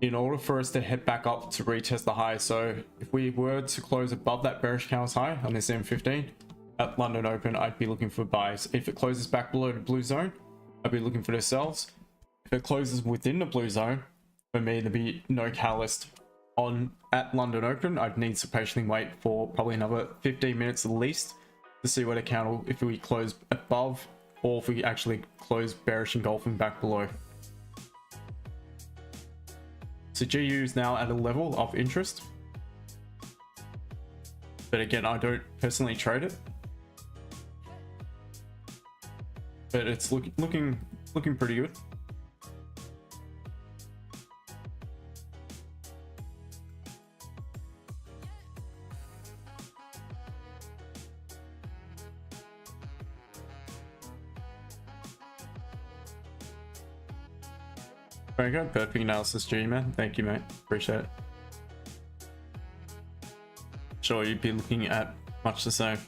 in order for us to head back up to retest the high. So if we were to close above that bearish candle's high on this M15 at London Open, I'd be looking for buys. If it closes back below the blue zone, I'd be looking for the sells. If it closes within the blue zone, for me there'd be no catalyst on at London Open. I'd need to patiently wait for probably another 15 minutes at least to see where the candle, if we close above or if we actually close bearish engulfing back below. So GU is now at a level of interest, but again, I don't personally trade it, but it's looking pretty good. Very good. Perfect analysis, G, man. Thank you, mate. Appreciate it. Sure, you'd be looking at much the same.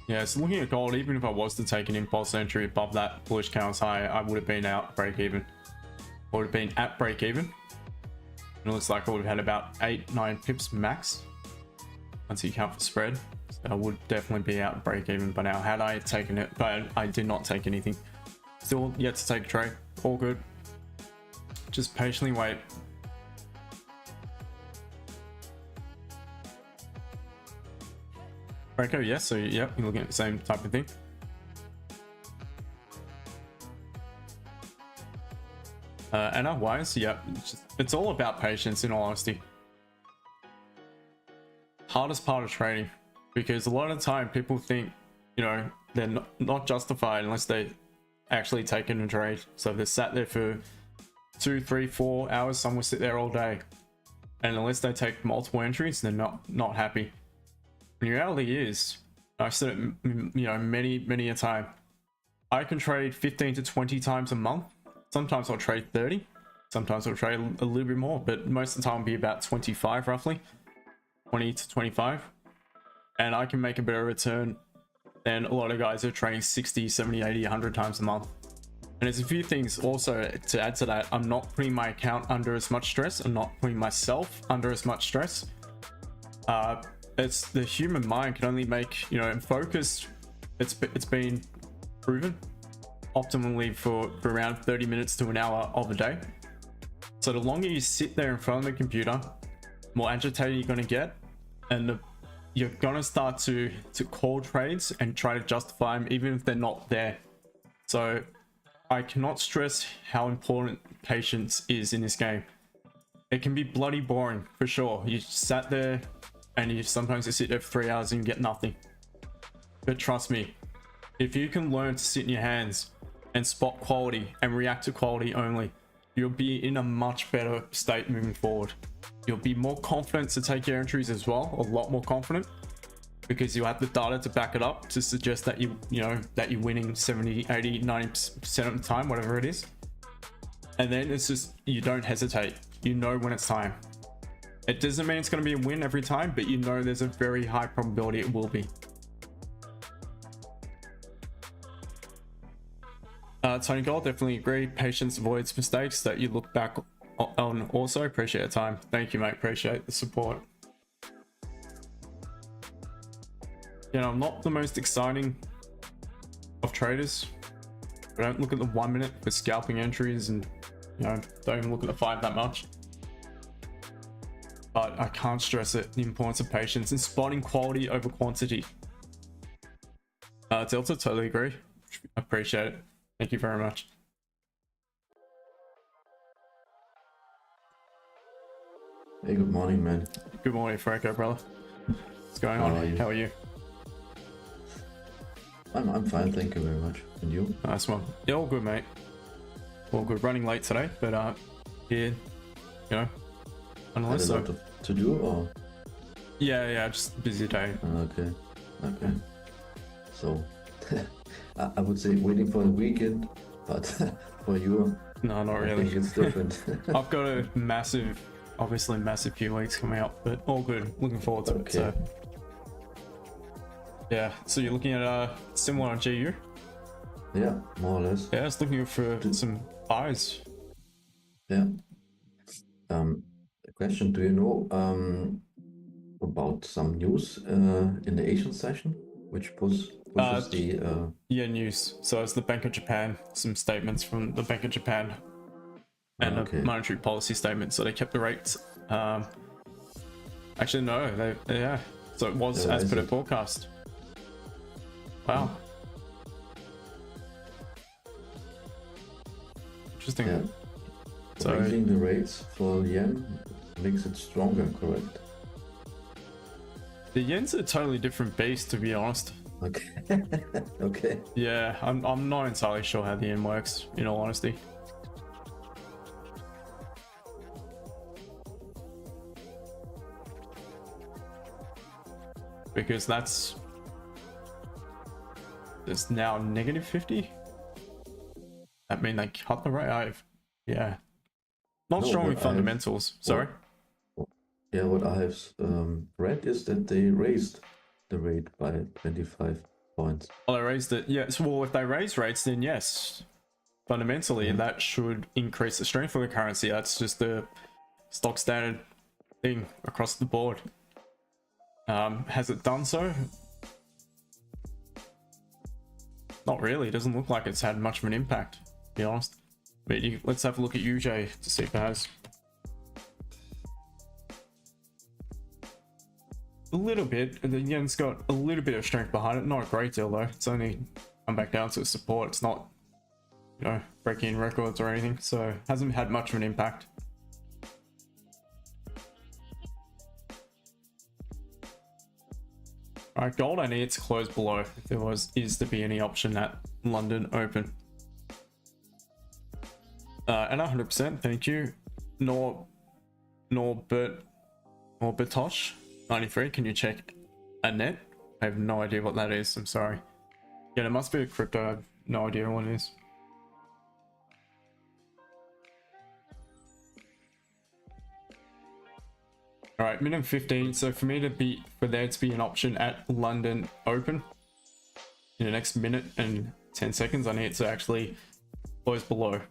Yeah, so looking at gold, even if I was to take an impulse entry above that bullish candle's high, I would have been out break even. I would have been at break even. It looks like I would have had about 8-9 pips max once you count for spread. So I would definitely be out break even by now had I taken it, but I did not take anything. Still yet to take a trade. All good. Just patiently wait. Breaker, yes, so yep, you're looking at the same type of thing. And otherwise, yep, it's all about patience in all honesty. Hardest part of trading, because a lot of the time people think, you know, they're not justified unless they actually take in a trade. So if they're sat there for 2, 3, 4 hours, some will sit there all day. And unless they take multiple entries, they're not happy. The reality is, I've said it, you know, many a time, I can trade 15 to 20 times a month. Sometimes I'll trade 30, sometimes I'll trade a little bit more, but most of the time it'll be about 25 roughly, 20 to 25. And I can make a better return than a lot of guys who are trading 60, 70, 80, 100 times a month. And there's a few things also to add to that. I'm not putting my account under as much stress. I'm not putting myself under as much stress. It's the human mind can only make, you know, and focus, it's been proven optimally for around 30 minutes to an hour of a day. So the longer you sit there in front of the computer, the more agitated you're going to get, and you're going to start to call trades and try to justify them even if they're not there. So I cannot stress how important patience is in this game. It can be bloody boring for sure. You sat there and sometimes you sit there for 3 hours and you get nothing. But trust me, if you can learn to sit in your hands and spot quality and react to quality only, you'll be in a much better state moving forward. You'll be more confident to take your entries as well, a lot more confident, because you have the data to back it up to suggest that that you're winning 70, 80, 90% of the time, whatever it is. And then it's just, you don't hesitate. You know when it's time. It doesn't mean it's going to be a win every time, but you know there's a very high probability it will be. Tony Gold, definitely agree. Patience avoids mistakes that you look back on. Also appreciate your time. Thank you, mate. Appreciate the support. I'm not the most exciting of traders. I don't look at the 1 minute for scalping entries, and don't even look at the 5 that much. But I can't stress it, the importance of patience and spotting quality over quantity. Delta, totally agree. Appreciate it. Thank you very much. Hey, good morning, man. Good morning, Franco, brother. What's going on? How are you? I'm fine, thank you very much. And you? Nice one. Yeah, all good, mate. All good. Running late today, but here, unless Had a lot to do, or? Yeah, just a busy day. Okay. So, I would say waiting for the weekend, but for you, no, not really. I think it's different. I've got a massive few weeks coming up, but all good. Looking forward to it. So. Yeah, so you're looking at similar on GU? Yeah, more or less. Yeah, I was looking for some buys. Yeah. A question, do you know about some news in the Asian session, which pushes the... Yeah, news. So it's the Bank of Japan, some statements from the Bank of Japan, and a monetary policy statement. So they kept the rates. Actually, no, yeah. So it was as per the forecast. Wow. Interesting. Yeah. So raising the rates for yen makes it stronger, correct? The yen's a totally different beast, to be honest. Okay. Okay. Yeah, I'm not entirely sure how the yen works, in all honesty. Because it's now -50. That mean they cut the rate? Yeah. Not strong with fundamentals. Sorry. Yeah, what I have read is that they raised the rate by 25 points. Oh, they raised it. Yeah. So, well, if they raise rates, then yes, fundamentally that should increase the strength of the currency. That's just the stock standard thing across the board. Has it done so? Not really. It doesn't look like it's had much of an impact, to be honest. But let's have a look at UJ to see if it has. A little bit. The yen's got a little bit of strength behind it. Not a great deal though. It's only come back down to support. It's not, breaking records or anything. So hasn't had much of an impact. Alright, gold, I need it to close below if there is to be any option at London Open. And 100%, thank you. Norbetosh 93, can you check a net? I have no idea what that is, I'm sorry. Yeah, it must be a crypto, I have no idea what it is. All right, minimum 15. So for there to be an option at London Open in the next minute and 10 seconds, I need it to actually close below.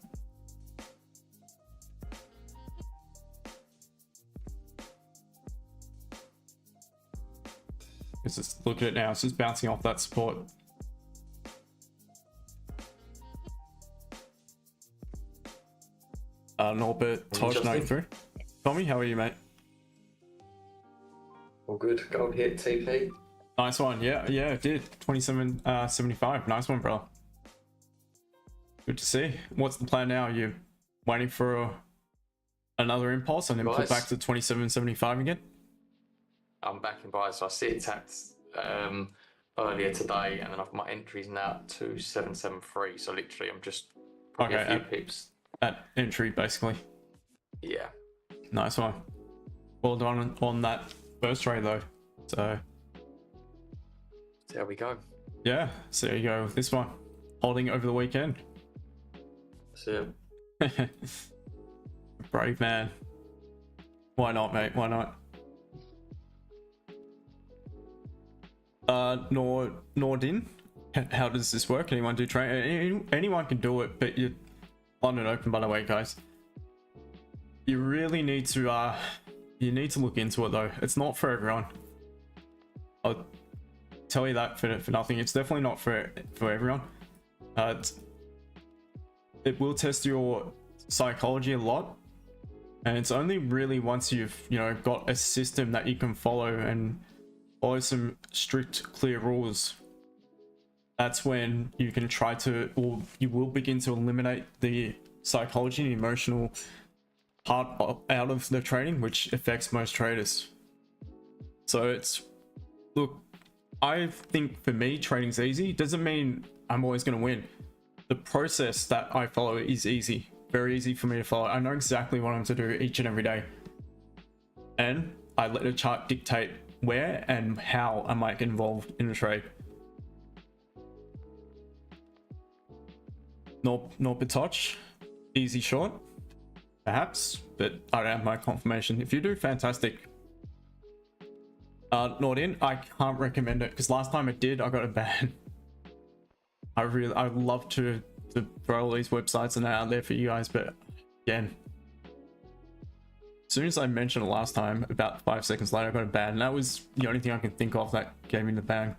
Just look at it now. It's just bouncing off that support. Norbert Tosh 93. Tommy, how are you, mate? All good. Gold hit TP. Nice one. Yeah, it did. 27.75. Nice one, bro. Good to see. What's the plan now? Are you waiting for another impulse and then put back to 27.75 again? I'm back in buy, so I see it tapped earlier today, and then I've my entries now at 2773. So literally, I'm just probably a few pips at entry, basically. Yeah. Nice one. Well done on that first trade though. So there we go. Yeah, so there you go with this one. Holding over the weekend. That's it. Brave man. Why not, mate? Why not? Nordin, how does this work? Anyone do trade? Anyone can do it, but you're on and open, by the way, guys. You really need to look into it though. It's not for everyone. I'll tell you that for nothing. It's definitely not for everyone. It will test your psychology a lot, and it's only really once you've got a system that you can follow and follow some strict, clear rules, that's when you can try to, or you will begin to eliminate the psychology and emotional part out of the trading, which affects most traders. So look, I think for me, trading's easy. Doesn't mean I'm always going to win. The process that I follow is easy, very easy for me to follow. I know exactly what I'm to do each and every day, and I let the chart dictate where and how I might get involved in a trade. Not touch, easy short, perhaps, but I don't have my confirmation. If you do, fantastic. Not in, I can't recommend it because last time I did, I got a ban. I'd love to throw all these websites and that out there for you guys, but again, as soon as I mentioned it last time, about 5 seconds later, I got a ban. And that was the only thing I can think of that gave me the ban.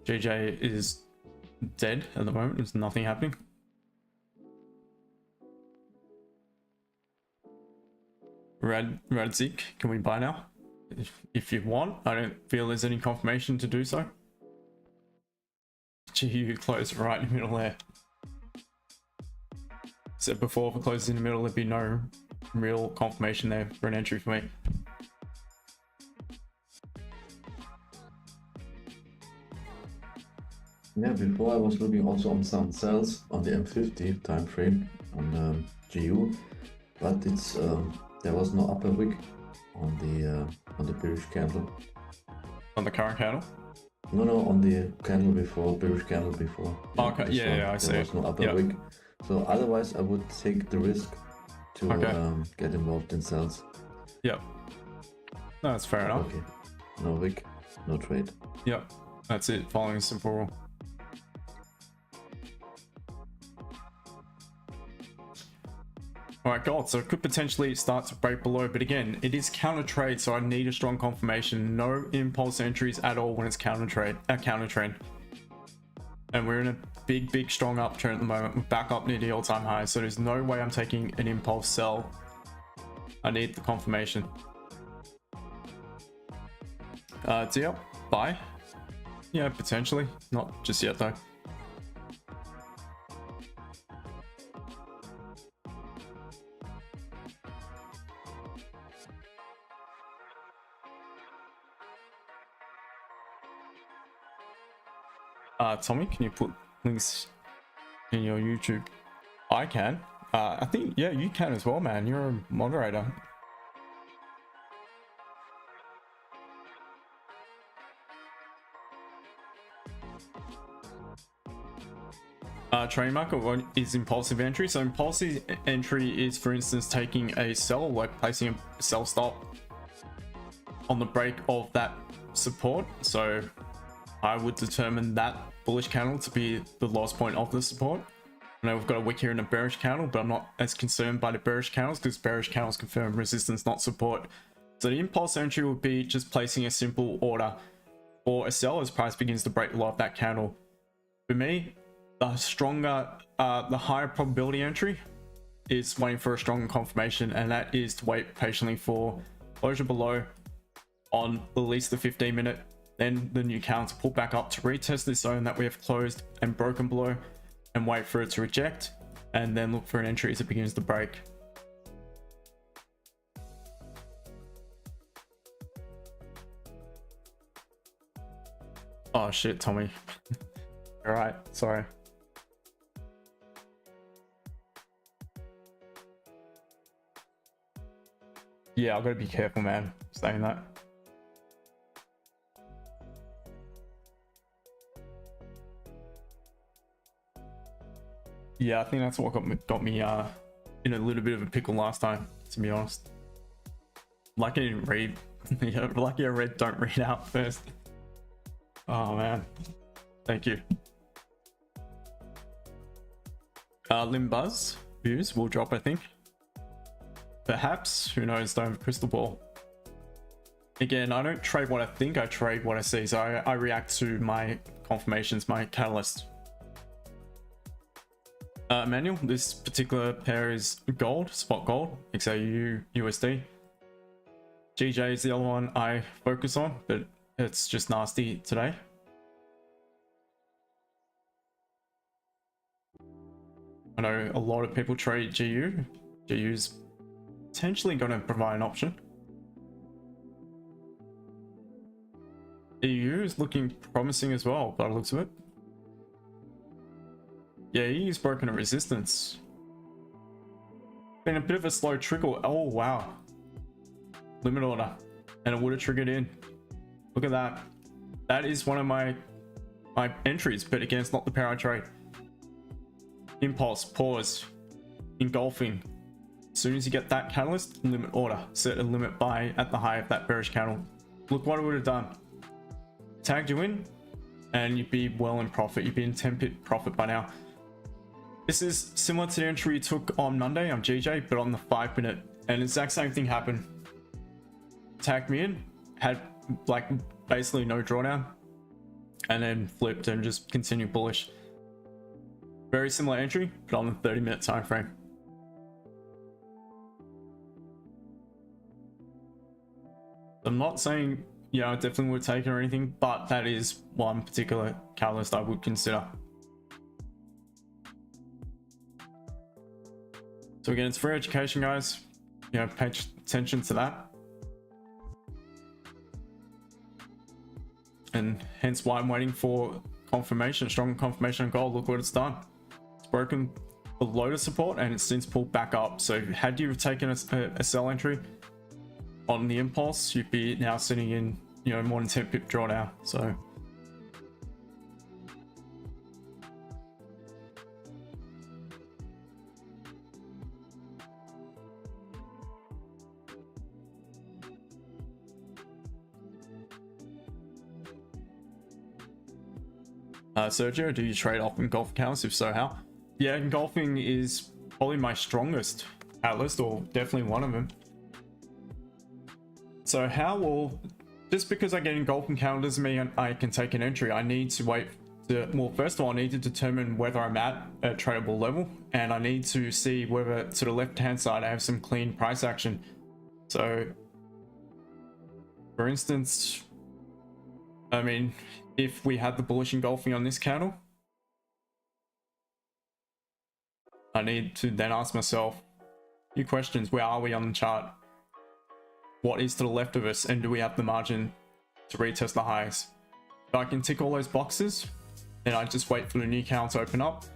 JJ is dead at the moment. There's nothing happening. Radzik, can we buy now? If you want. I don't feel there's any confirmation to do so. GU closed right in the middle there. So before, if it closes in the middle, there'd be no real confirmation there for an entry for me. Yeah, before I was looking also on some cells on the M50 time frame on GU, but it's there was no upper wick on the bearish candle. On the current candle? No, on the candle before, bearish candle before. Oh, okay, yeah, I see. There was no upper wick. So otherwise I would take the risk to get involved in cells. Yep. No, that's fair enough. Okay. No wick, no trade. Yep. That's it, following a simple rule. Alright, gold. So it could potentially start to break below, but again, it is counter trade, so I need a strong confirmation. No impulse entries at all when it's counter trend. And we're in a big strong uptrend at the moment. We're back up near the all-time high, so there's no way I'm taking an impulse sell. I need the confirmation. DL, buy? Yeah, potentially. Not just yet though. Tommy, can you put links in your YouTube? I can. I think, yeah, you can as well, man. You're a moderator. Trading market, what is impulsive entry? So impulsive entry is, for instance, taking a sell, like placing a sell stop on the break of that support. So I would determine that bullish candle to be the lowest point of the support. I know we've got a wick here in a bearish candle, but I'm not as concerned by the bearish candles because bearish candles confirm resistance, not support. So the impulse entry would be just placing a simple order for a sell as price begins to break below that candle. For me, the stronger, the higher probability entry is waiting for a stronger confirmation, and that is to wait patiently for closure below on at least the 15-minute. Then the new candle to pull back up to retest this zone that we have closed and broken below. and wait for it to reject, and then look for an entry as it begins to break. Oh shit, Tommy. All right, sorry. Yeah, I've got to be careful, man, saying that. Yeah, I think that's what got me in a little bit of a pickle last time, to be honest. Lucky I didn't read. Yeah, lucky I read don't read out first. Oh man, thank you. Lim Buzz views will drop, I think. Perhaps, who knows, don't have a crystal ball. Again, I don't trade what I think, I trade what I see. So I react to my confirmations, my catalyst. Manual, this particular pair is gold, spot gold, XAUUSD. GJ is the other one I focus on, but it's just nasty today. I know a lot of people trade GU. GU's potentially going to provide an option. EU is looking promising as well, by the looks of it. Yeah, EU's broken a resistance. Been a bit of a slow trickle. Oh wow. Limit order. And it would have triggered in. Look at that. That is one of my entries, but again, it's not the pair I trade. Impulse, pause, engulfing. As soon as you get that catalyst, limit order. Set a limit buy at the high of that bearish candle. Look what it would have done. Tagged you in, and you'd be well in profit. You'd be in 10 pip profit by now. This is similar to the entry you took on Monday on GJ, but on the 5 minute. And the exact same thing happened. Tagged me in, had like basically no drawdown, and then flipped and just continued bullish. Very similar entry, but on the 30-minute time frame. I'm not saying, yeah, I definitely would take it or anything, but that is one particular catalyst I would consider. So again, it's free education, guys. You know, pay attention to that. And hence why I'm waiting for confirmation, strong confirmation on gold. Look what it's done. It's broken below the support and it's since pulled back up. So had you taken a sell entry on the impulse, you'd be now sitting in, you know, more than 10 pip drawdown. So Sergio, do you trade off engulfing catalysts? If so, how? Yeah, engulfing is probably my strongest catalyst, or definitely one of them. So how will, just because I get engulfing catalyst doesn't mean I can take an entry. I need to wait to, well, first of all, I need to determine whether I'm at a tradable level, and I need to see whether to the left hand side I have some clean price action. So for instance, I mean, if we had the bullish engulfing on this candle, I need to then ask myself a few questions. Where are we on the chart? What is to the left of us? And do we have the margin to retest the highs? If I can tick all those boxes, then I just wait for the new candle to open up,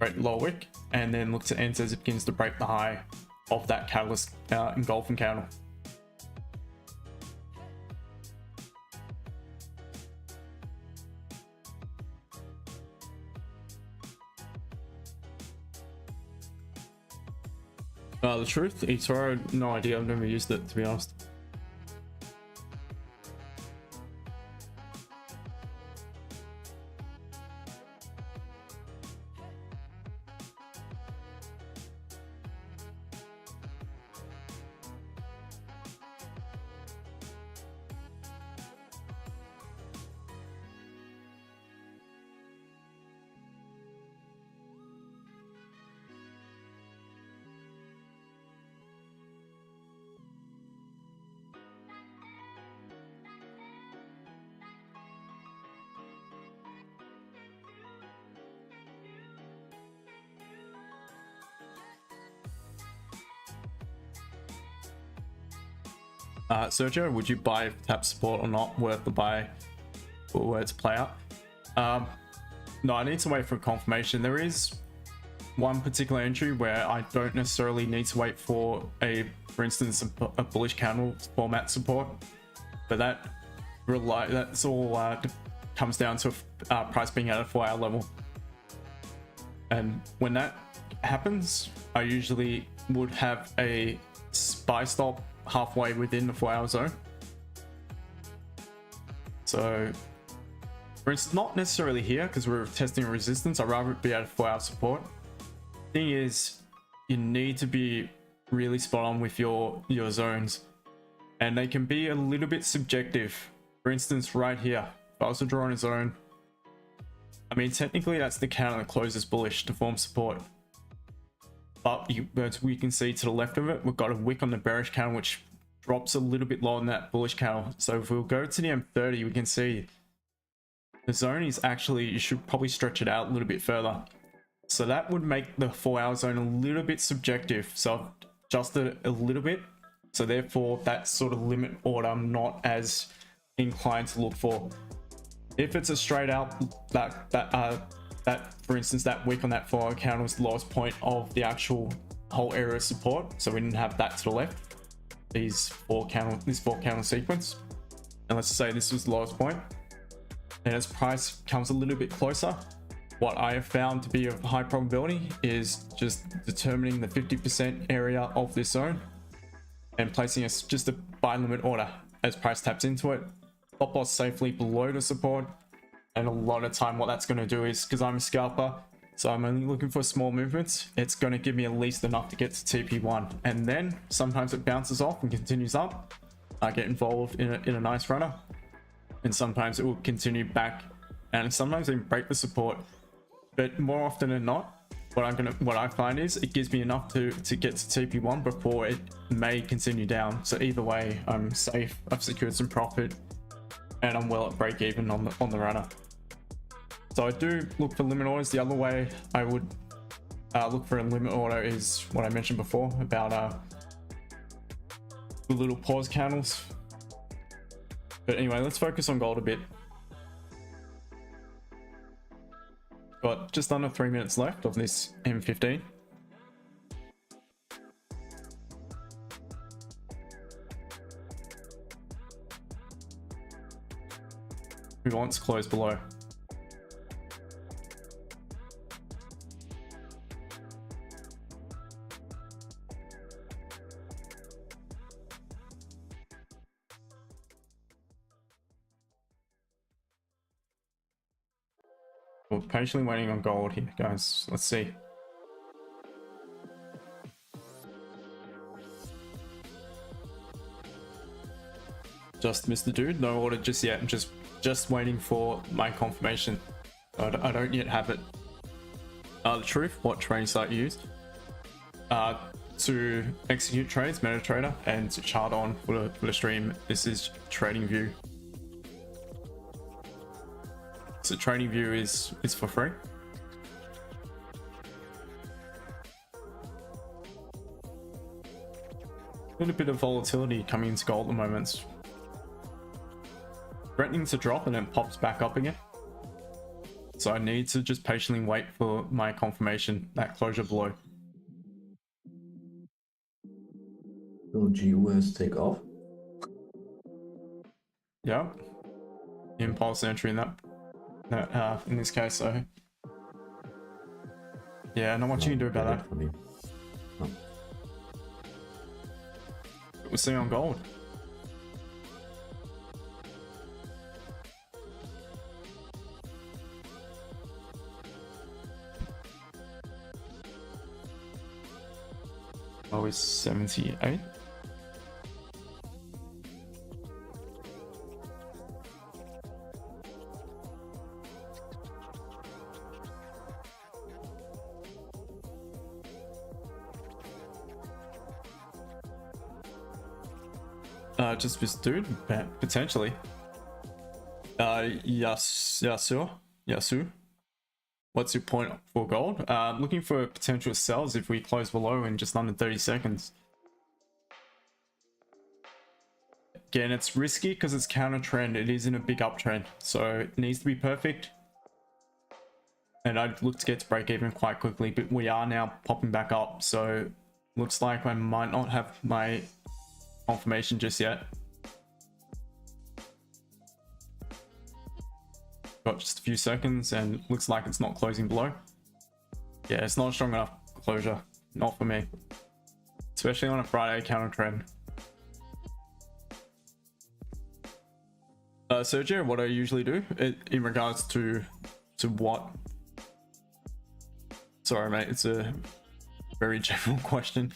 break the lower wick, and then look to enter as it begins to break the high of that catalyst engulfing candle. The truth, eToro, no idea. I've never used it, to be honest. Sergio, would you buy if tap support or not? Worth the buy or where to play out? No, I need to wait for confirmation. There is one particular entry where I don't necessarily need to wait for for instance, a bullish candle format support, but that's all comes down to price being at a 4-hour level. And when that happens, I usually would have a buy stop halfway within the 4-hour zone. So for instance, not necessarily here because we're testing resistance. I'd rather be at a 4-hour support. Thing is, you need to be really spot on with your zones, and they can be a little bit subjective. For instance, right here, if I was to draw in a zone, I mean technically that's the candle that closes bullish to form support, but as we can see to the left of it, we've got a wick on the bearish candle which drops a little bit lower than that bullish candle. So if we'll go to the M30, we can see the zone is actually, you should probably stretch it out a little bit further. So that would make the 4-hour zone a little bit subjective. So I've adjusted it a little bit. So therefore that sort of limit order I'm not as inclined to look for. If it's a straight out that for instance, that wick on that 4-hour candle was the lowest point of the actual whole area of support. So we didn't have that to the left. This 4-candle sequence. And let's say this was the lowest point. And as price comes a little bit closer, what I have found to be of high probability is just determining the 50% area of this zone and placing just a buy limit order as price taps into it, stop loss safely below the support. And a lot of time what that's going to do is, because I'm a scalper, so I'm only looking for small movements, it's going to give me at least enough to get to TP1, and then sometimes it bounces off and continues up. I get involved in a nice runner, and sometimes it will continue back, and sometimes even break the support. But more often than not, what I find is it gives me enough to get to TP1 before it may continue down. So either way, I'm safe, I've secured some profit, and I'm well at break even on the runner. So I do look for limit orders. The other way I would look for a limit order is what I mentioned before about the little pause candles. But anyway, let's focus on gold a bit. Got just under 3 minutes left of this M15. Who wants to close below? We're patiently waiting on gold here, guys. Let's see. Just missed the dude. No order just yet. I'm just waiting for my confirmation. I don't yet have it. The truth, what trading site you used to execute trades, MetaTrader, and to chart on for the stream. This is TradingView. So TradingView is for free. A little bit of volatility coming into gold at the moment. Threatening to drop and then pops back up again. So I need to just patiently wait for my confirmation, that closure below. Will GUS take off? Yeah. Impulse entry in that in this case, so yeah, not much you can do about that. For me. No. We'll see on gold. Oh, it's 78. Just this dude, potentially. Yasu. What's your point for gold? Looking for potential sells if we close below in just under 30 seconds. again, it's risky because it's counter trend. It is in a big uptrend, so it needs to be perfect. And I'd look to get to break even quite quickly, but we are now popping back up, so looks like I might not have my confirmation just yet. Got just a few seconds and looks like it's not closing below. Yeah, it's not a strong enough closure, not for me, especially on a Friday counter trend. Sergio, what I usually do in regards to what? Sorry, mate, it's a very general question.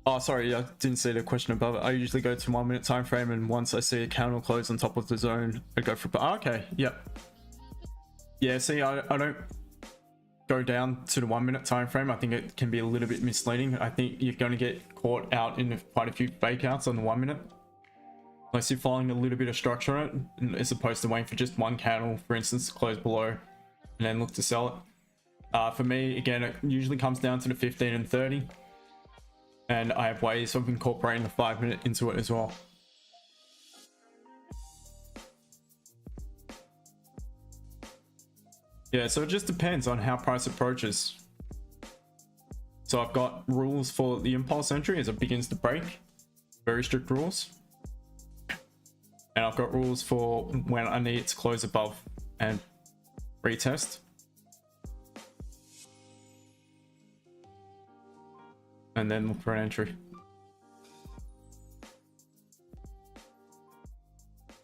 Oh, sorry, I didn't see the question above it. I usually go to 1 minute time frame, and once I see a candle close on top of the zone, I go for. Oh, okay, yep. Yeah, see, I don't go down to the 1 minute time frame. I think it can be a little bit misleading. I think you're going to get caught out in quite a few fake outs on the 1 minute. Unless you're following a little bit of structure on it, as opposed to waiting for just one candle, for instance, to close below and then look to sell it. For me, again, it usually comes down to the 15 and 30. And I have ways of incorporating the 5 minute into it as well. Yeah, so it just depends on how price approaches. So I've got rules for the impulse entry as it begins to break. Very strict rules. And I've got rules for when I need it to close above and retest. And then look for an entry.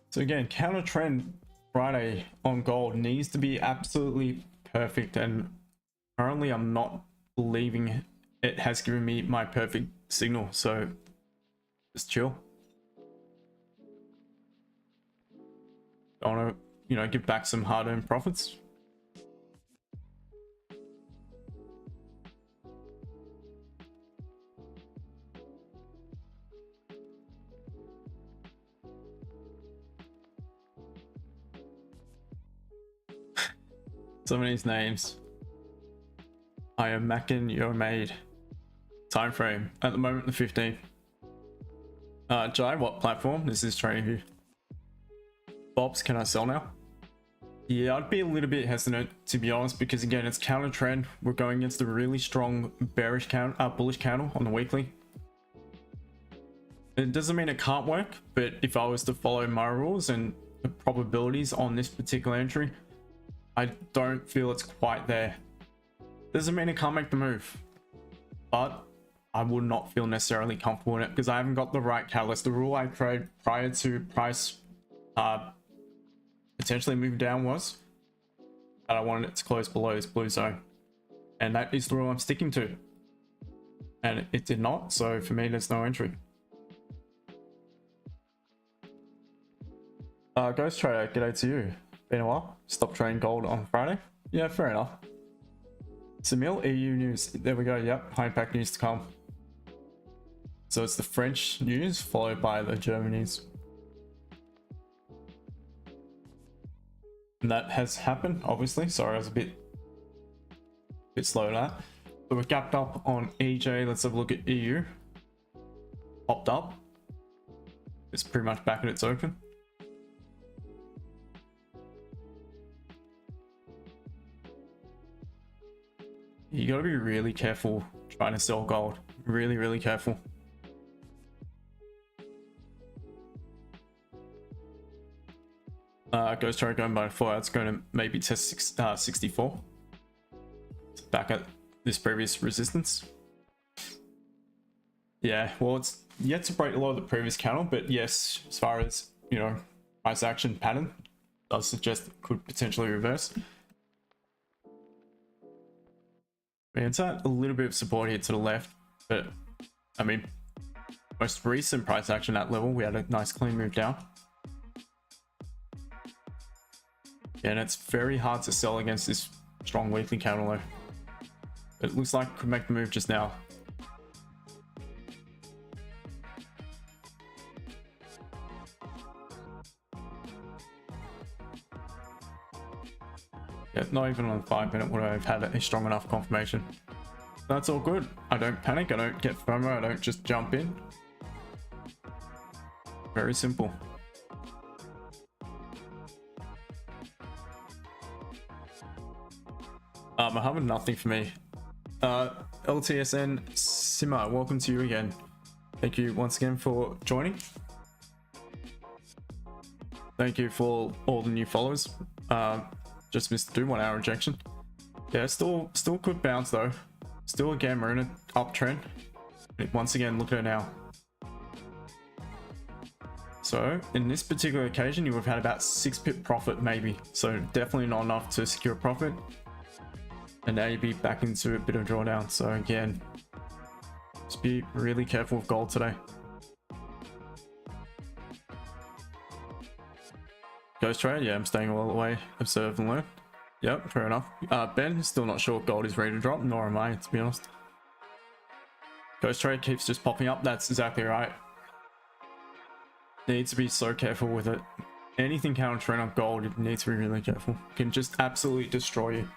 So again, counter trend Friday on gold needs to be absolutely perfect, and currently I'm not believing it has given me my perfect signal, so just chill. I want to, give back some hard-earned profits. Some of these names. I am Mackin, you're made. Time frame at the moment, the 15th. Jai, what platform? This is TradingView. Bobs, can I sell now? Yeah, I'd be a little bit hesitant, to be honest, because again, it's counter trend. We're going against a really strong bullish candle on the weekly. It doesn't mean it can't work, but if I was to follow my rules and the probabilities on this particular entry, I don't feel it's quite there. Doesn't mean it can't make the move, but I would not feel necessarily comfortable in it because I haven't got the right catalyst. The rule I trade prior to price potentially moving down was that I wanted it to close below this blue zone, and that is the rule I'm sticking to, and it did not. So for me, there's no entry. Ghost Trader, g'day to you. Been a while. Stop trading gold on Friday. Yeah, fair enough. Samil, EU news. There we go. Yep, high impact news to come. So it's the French news followed by the German news. And that has happened, obviously. Sorry, I was a bit slow at that. So we're gapped up on EJ. Let's have a look at EU. Popped up. It's pretty much back at its open. You gotta be really careful trying to sell gold. Really, really careful. Ghost Trader going by 4 hours, going to maybe test 64. It's back at this previous resistance. Yeah, well, it's yet to break a lot of the previous candle, but yes, as far as, price action pattern, does suggest it could potentially reverse. It's at a little bit of support here to the left, but I mean, most recent price action at level, we had a nice clean move down. And it's very hard to sell against this strong weekly candle though. It looks like it could make the move just now. Yeah, not even on the 5 minute would I have had a strong enough confirmation. That's all good. I don't panic, I don't get FOMO, I don't just jump in. Very simple. Mohammed, nothing for me. LTSN Simmer, welcome to you again. Thank you once again for joining. Thank you for all the new followers. Just missed 1 hour injection. Yeah, still good bounce though. Still again, we're in an uptrend. Once again, look at it now. So in this particular occasion, you would have had about 6 pip profit maybe. So definitely not enough to secure profit. And now you'd be back into a bit of drawdown. So again, just be really careful with gold today. Ghost trade, yeah, I'm staying all the way. Observe and learn. Yep, fair enough. Ben, still not sure if gold is ready to drop, nor am I, to be honest. Ghost trade keeps just popping up, that's exactly right. Need to be so careful with it. Anything counter trend on gold, you need to be really careful. It can just absolutely destroy you.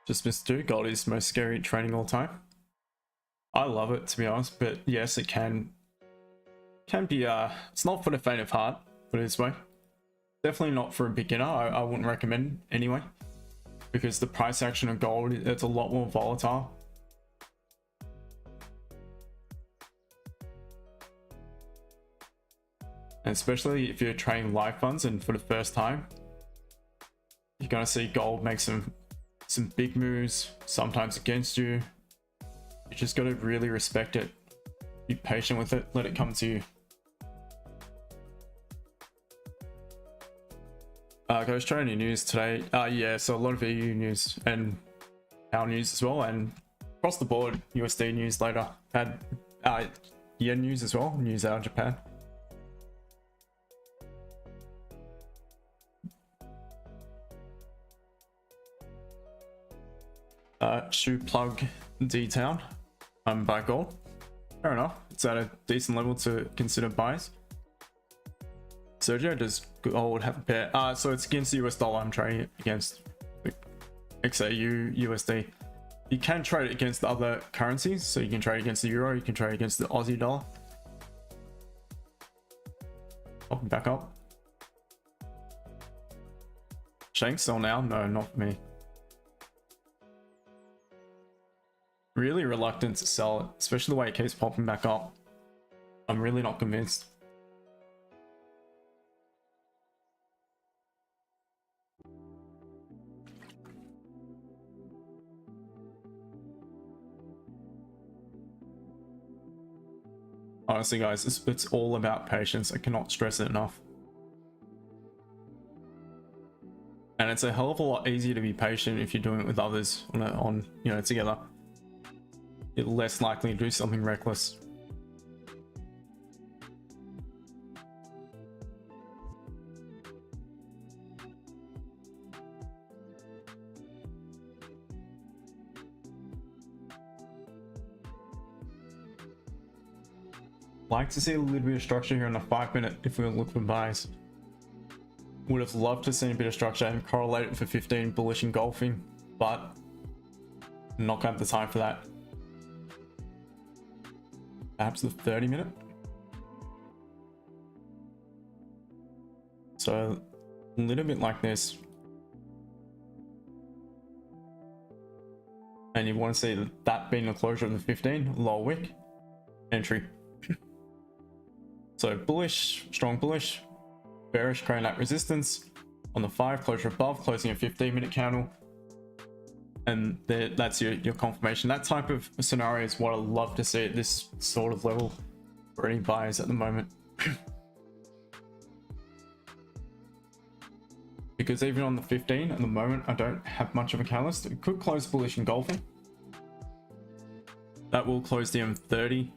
Just missed 2. Gold is most scary trading all time. I love it, to be honest, but yes, it can be it's not for the faint of heart, put it this way. Definitely not for a beginner. I wouldn't recommend anyway, because the price action of gold, it's a lot more volatile. And especially if you're trading live funds and for the first time, you're gonna see gold make some big moves, sometimes against you. You just got to really respect it. Be patient with it, let it come to you. Ghost trading news today. Yeah, so a lot of EU news and our news as well, and across the board USD news later. Had yen news as well, news out of Japan. Shoe plug D-Town. I'm buy gold. Fair enough. It's at a decent level to consider buys. Sergio, does gold have a pair? So it's against the US dollar. I'm trading it against the XAUUSD. You can trade it against the other currencies. So you can trade against the euro. You can trade against the Aussie dollar. Popping back up. Shank sell now? No, not for me. Really reluctant to sell it, especially the way it keeps popping back up. I'm really not convinced. Honestly guys, it's all about patience. I cannot stress it enough. And it's a hell of a lot easier to be patient if you're doing it with others on you know, together. You're less likely to do something reckless. Like to see a little bit of structure here in the 5 minute if we look for buys. Would have loved to see a bit of structure and correlate it for 15 bullish engulfing, but not gonna have the time for that. Perhaps the 30 minute. So a little bit like this. And you want to see that being the closure of the 15, lower wick, entry. So bullish, strong bullish, bearish creating that resistance on the 5, closure above, closing a 15-minute candle. And that's your confirmation. That type of scenario is what I love to see at this sort of level for any buyers at the moment. Because even on the 15 at the moment, I don't have much of a catalyst. It could close bullish engulfing. That will close the M30.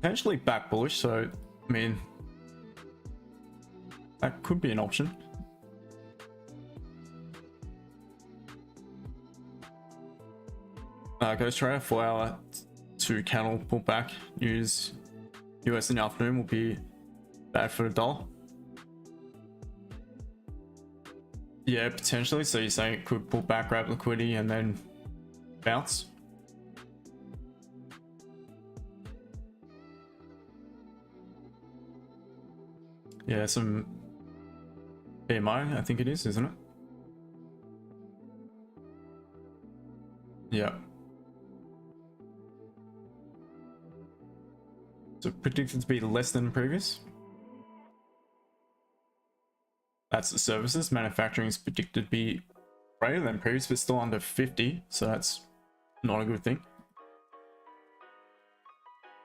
Potentially back bullish, so I mean, that could be an option. Ghost Trader 4 hour to candle pullback news. US in the afternoon will be bad for the dollar. Yeah, potentially. So you're saying it could pull back, grab liquidity, and then bounce? Yeah, some BMI, I think it is, isn't it? Yeah. So predicted to be less than previous. That's the services. Manufacturing is predicted to be greater than previous, but still under 50. So that's not a good thing.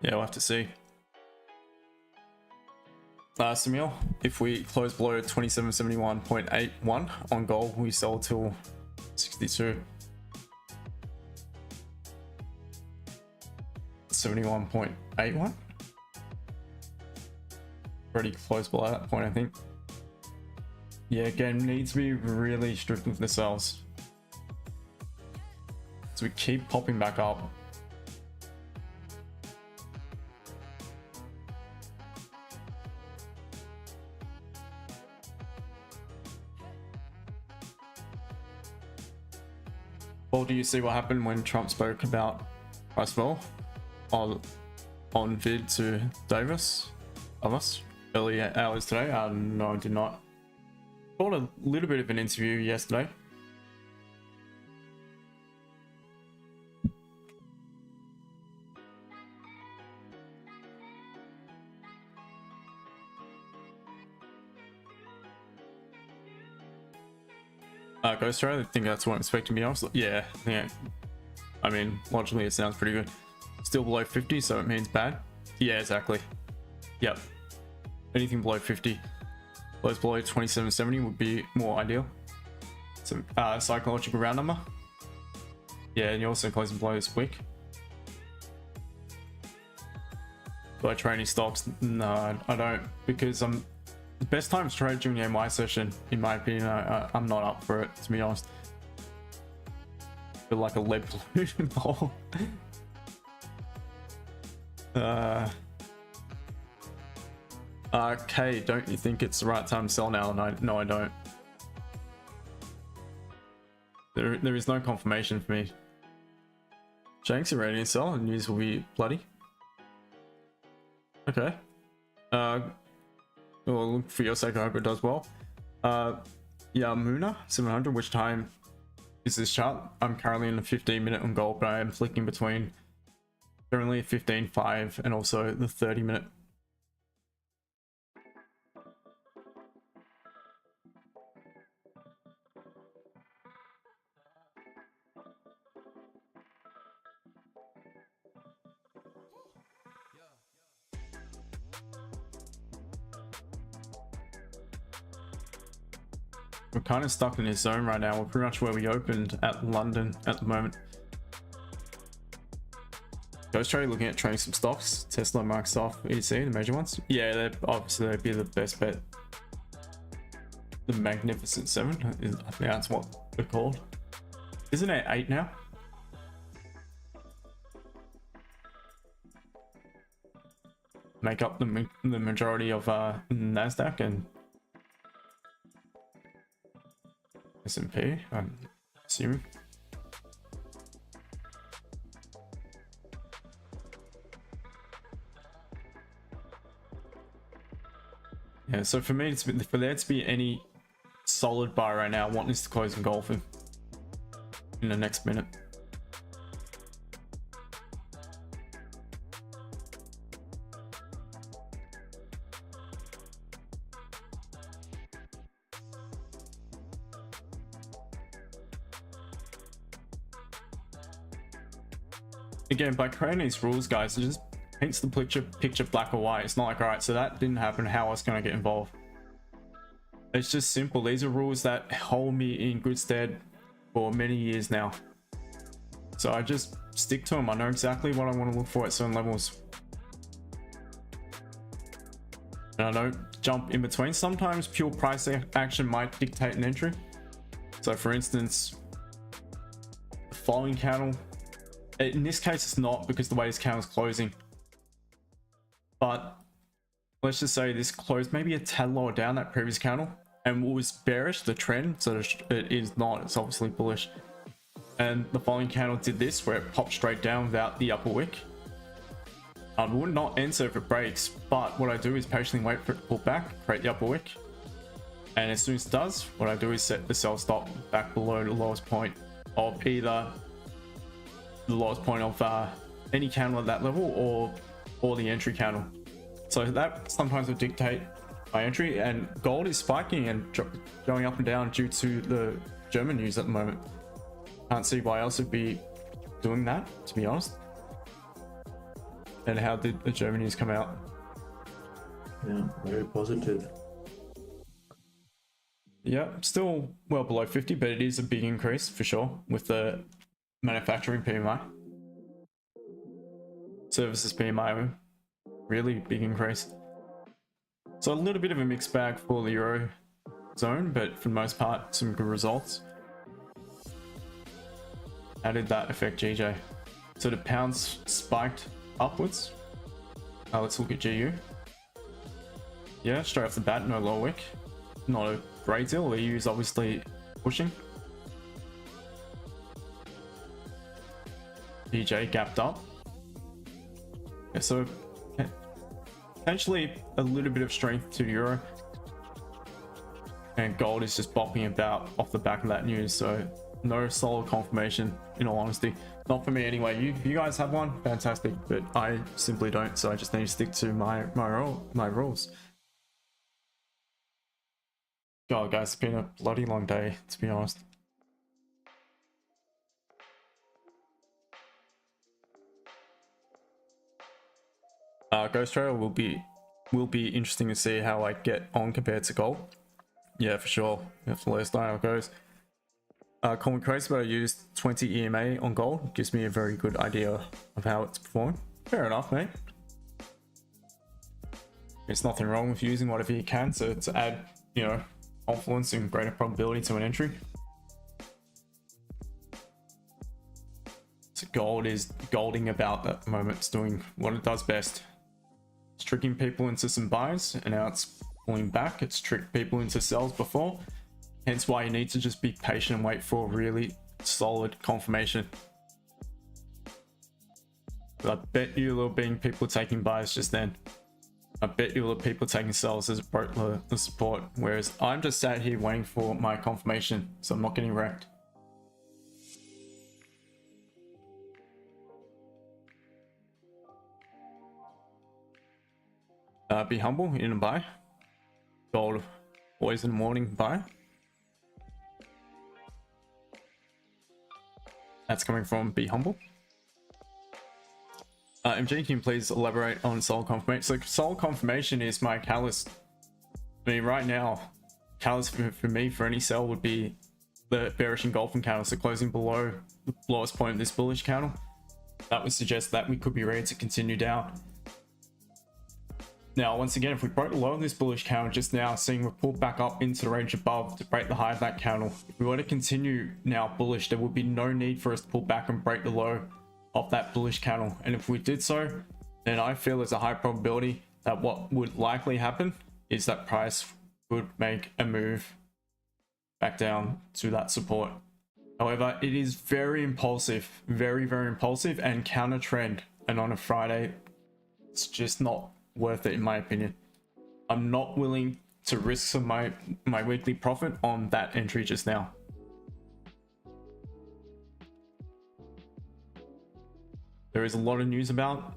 Yeah, we'll have to see. Samuel, if we close below 2771.81 on gold, we sell till 62. 71.81. Pretty close below that point, I think. Yeah, again, needs to be really strict with the sales. So we keep popping back up. Well, do you see what happened when Trump spoke about price fall on vid to Davis of us early hours today? No, I did not. Caught a little bit of an interview yesterday. Ghost Trader, I think that's what I'm expecting to be honest. Yeah. I mean, logically it sounds pretty good. Still below 50, so it means bad. Yeah, exactly. Yep. Anything below 50. Those below 2770 would be more ideal. Some psychological round number. Yeah, and you're also closing below this week. Do I trade any stocks? No, I don't, because the best time to trade during the MI session, in my opinion. I'm not up for it, to be honest. Feel like a lead pollution hole. Okay, don't you think it's the right time to sell now? No, I don't. There is no confirmation for me. Shanks, are ready to sell, and news will be bloody. Okay. Well, look, for your sake, I hope it does well. Yeah, Muna 700. Which time is this chart? I'm currently in the 15-minute on gold, but I am flicking between currently 15.5 and also the 30-minute. We're kind of stuck in this zone right now. We're pretty much where we opened at London at the moment. Ghost Trader looking at trading some stocks. Tesla, Microsoft, A.C.T, the major ones. Yeah, obviously they'd be the best bet. The Magnificent Seven, I think that's what they're called. Isn't it 8 now? Make up the majority of NASDAQ and S&P, I'm assuming. Yeah, so for me, for there to be any solid buy right now, I want this to close in golf in the next minute. Again, by creating these rules, guys, it just paints the picture black or white. It's not like, all right, so that didn't happen, how else can I get involved? It's just simple. These are rules that hold me in good stead for many years now, so I just stick to them. I know exactly what I want to look for at certain levels, and I don't jump in between. Sometimes pure price action might dictate an entry. So for instance, the following candle In this case, it's not because the way this candle is closing. But let's just say this closed maybe a tad lower down that previous candle and was bearish, the trend, so it is not, it's obviously bullish. And the following candle did this where it popped straight down without the upper wick. I would not enter if it breaks, but what I do is patiently wait for it to pull back, create the upper wick. And as soon as it does, what I do is set the sell stop back below the lowest point of either the lowest point of any candle at that level or the entry candle. So that sometimes will dictate my entry, and gold is spiking and going up and down due to the German news at the moment. Can't see why else would be doing that, to be honest. And how did the German news come out? Yeah, very positive. Yeah, still well below 50, but it is a big increase for sure with the manufacturing PMI. Services PMI, really big increase. So a little bit of a mixed bag for the Euro zone, but for the most part, some good results. How did that affect GJ? So the pounds spiked upwards. Let's look at GU. Yeah, straight off the bat, no low wick. Not a great deal. The EU is obviously pushing. DJ gapped up. Yeah, so potentially a little bit of strength to Euro. And gold is just bopping about off the back of that news. So no solid confirmation, in all honesty. Not for me anyway. You guys have one, fantastic, but I simply don't. So I just need to stick to my rules. God, guys, it's been a bloody long day, to be honest. Ghost Trail will be interesting to see how I get on compared to gold. Yeah, for sure. If the last night how it goes. Common crazy, but I used 20 EMA on gold. Gives me a very good idea of how it's performing. Fair enough, mate. There's nothing wrong with using whatever you can to add, you know, confidence and greater probability to an entry. So gold is golding about at the moment. It's doing what it does best. It's tricking people into some buys, and now it's pulling back. It's tricked people into sells before. Hence why you need to just be patient and wait for really solid confirmation. But I bet you there were being people taking buys just then. I bet you there were people taking sells as it broke the support. Whereas I'm just sat here waiting for my confirmation, so I'm not getting wrecked. Be humble in a buy. Gold always in the morning buy. That's coming from Be Humble. MG, can you please elaborate on solid confirmation? So solid confirmation is my catalyst. I mean, right now, catalyst for me for any sell would be the bearish engulfing candle. So closing below the lowest point of this bullish candle. That would suggest that we could be ready to continue down. Now, once again, if we broke the low of this bullish candle just now, seeing we pull back up into the range above to break the high of that candle, if we were to continue now bullish, there would be no need for us to pull back and break the low of that bullish candle. And if we did so, then I feel there's a high probability that what would likely happen is that price would make a move back down to that support. However, it is very impulsive, very, very impulsive and counter trend. And on a Friday, it's just not worth it in my opinion. I'm not willing to risk some my weekly profit on that entry just now. There is a lot of news about,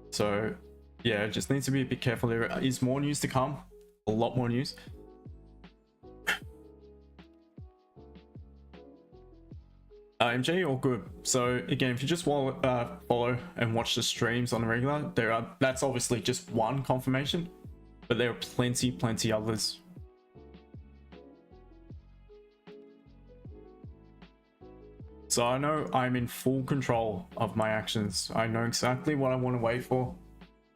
so yeah, just needs to be a bit careful. There is more news to come, a lot more news. MJ, all good. So again, if you just follow and watch the streams on the regular, that's obviously just one confirmation, but there are plenty others. So I know I'm in full control of my actions. I know exactly what I want to wait for,